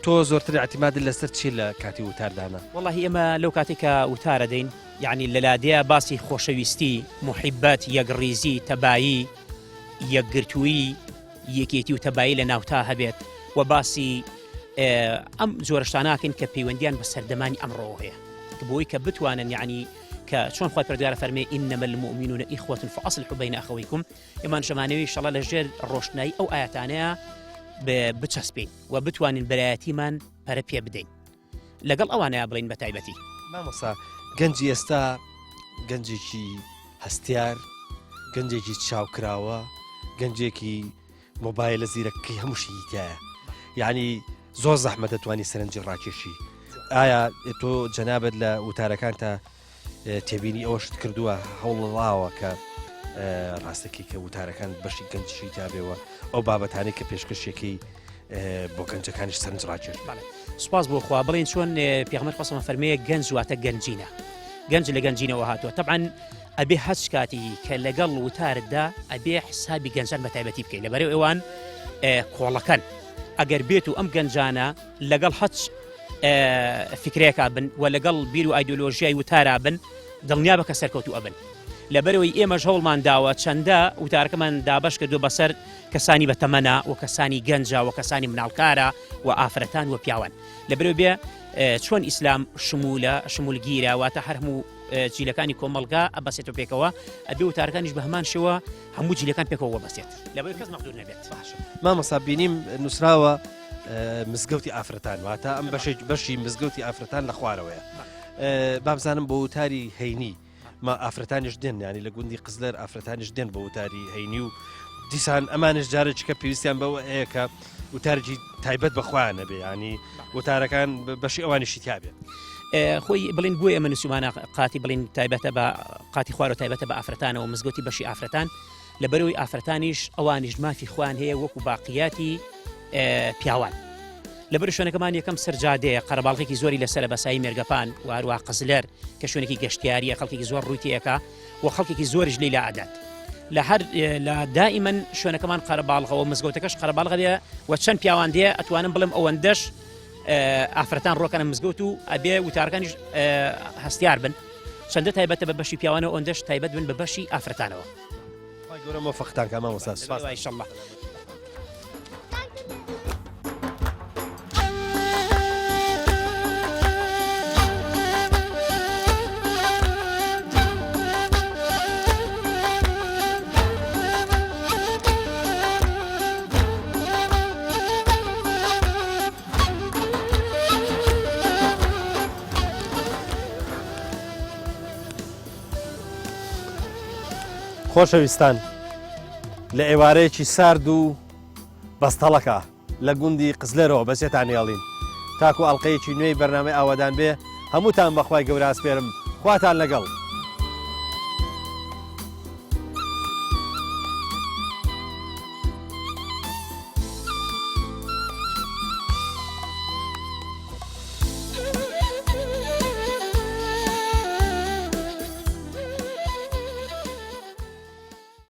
S1: تۆ زۆرتر اعتیمادت لەسەر چی لە کاتی وتاردانە؟
S11: والله ئێمە لەو کاتێککە وتارە دەین یعنی لە لادەیە باسی خۆشەویستی محیبەت یەکڕیزی تەبایی یەکگرتووی یەکێتی و تەبایی لە ناوتا هەبێت و باسی ئەم جۆرەشتاناکەین کە پەیوەندیان بە سەردەمانی ئەمڕۆ هەیە بۆی کە بتوانن یعنی کە چۆن خۆی پەروەردگار فەرمێ ئینەمە المؤمنون ئیخوة فأصلحوا بین ئەخەوەیکم ئێمان شەمانەوەی ئینشەڵڵا لەژێر ڕۆشنایی ئەو ئاەتانەیە بچەسپین و بتوانین بەلایەتیمان پەرە پێ بدەین لەگەڵ ئەوانەیە بڵین بە تایبەتی.
S1: مامۆستا گەنجی ئێستا گەنجێکی هەستیار گەنجێکی چاوکراوە گەنجێکی مۆبایلە زیرەکەی هەمووشی تایە یعنی زۆر زەحمەت دەتوانی سەرنجی ڕاکێشی. ئایا تۆ جەنابەت لە وتارەکان تا تێبینی ئەوەشت کردووە هەوڵڵاوە کە ڕاستەکەی کە وتارەکان بەشی گەنجشی تابێەوە ئەو بابەتانی کە پێشکەشێکی بۆ گەنجەکانیش سەرنج ڕاکێش.
S11: سوپاس بۆ خوا بڵین چۆن پێغەمبەر خۆسەمە فەرمەیە گەنج واتە گەنجینە گەنج لە گەنجینەوە هاتووە طبعاً ئەبێ هەچ کاتی کە لەگەڵ وتارتدا ئەبێ حسابی گەنجان بە تایبەتی بکەین لەبەرەوە ئێوان کۆڵەکەن ئەگەر بێت و ئەم گەنجانە لەگەڵ هەچ فکرێکا بن و لەگەڵ بیر و ئایدۆلۆژیای وتارا بن دڵنیا بە کە سەرکەوتو ئەبن لەبەرەوەی ئێمەش هەوڵمان داوە چەندە وتارەکەمان دابەش کردو بەسەر کەسانی بەتەمەنە و کەسانی گەنجە و کەسانی مناڵکارە و ئافرەتان و پیاوان لەبەرەوە بێ چۆن ئیسلام شمولگیرە واتە هەر هەموو جیلەکانی کۆمەڵگا ئەبەسێتەوە پێکەوە ئەبێ وتارەکانی بە هەمان شێوە هەموو جیلەکان پێکەوە وەبەسێت لەبەرەوەی کەس مەحدود نەبێت.
S1: مامۆستا بینیم نووسراوە مزگەوتی ئافرەتان واتە ئەم بەشی مزگەوتی ئافرەتان لە خوارەوەیە بابزانم بۆ وتاری هەینی ما ئافرەتانیش دێن ینی لە گوندی قزلەر ئافرەتانیش دێن بە وتاری هەینی و دیسان ئەمانش جارێکیکە پێویستیان بەوە ئەیە کە وتارێکی تایبەت بەخوایان نەبێ ینی وتارەکان بەشی ئەوانیشی تابێت.
S11: خۆی بڵین بۆی ئەمە نووسمانە قاتی بڵین تایبەتە بە قاتی خوارە تایبەتە بە ئافرەتانەوە مزگەوتی بەشی ئافرەتان لەبەرەوەی ئافرەتانیش ئەوانیش مافی خوان هەیە وەکو باقیاتی پیاوان لەبەر شوێنەکەمان یەکەم سەرجادەیە قەرەباڵغێکی زۆری لەسەر بەسایی مێرگەپان و هەروە قزلەر کە شوێنێکی گەشتیاریە خەڵکێکی زۆر ڕوویتەیەەکە و خەڵکێکی زۆریش لێی لا ئادات لە هەر لە دائیمەن شوێنەکەمان قەرەباڵغەوە مزگەوتەکەش قەرەباڵغە دێ و چەند پیاوان دێ ئەتوانم بڵم ئەوەندەش ئافرەتان ڕۆکەنە مزگەوت و ئەبێ وتارەکانیش هەستیار بن چەندە تایبەتە بە بەشی پیاوانەوە ئەوەندەش تایبەت بن بە بەشی ئافرەتانەوە
S1: گەورە مۆفەقتان کە مامۆستا
S11: ئینشەڵڵا
S1: خۆشەویستان لە ئێوارەیەکی سارد و بەستەڵەکە لە گوندی قزلەرەوە بەسێتان هێڵین تاکو ئەڵلقەیەکی نوێی بەرنامەی ئاوادان بێ هەمووتان بەخوای گەورە ئاسپێرم خواتان لەگەڵ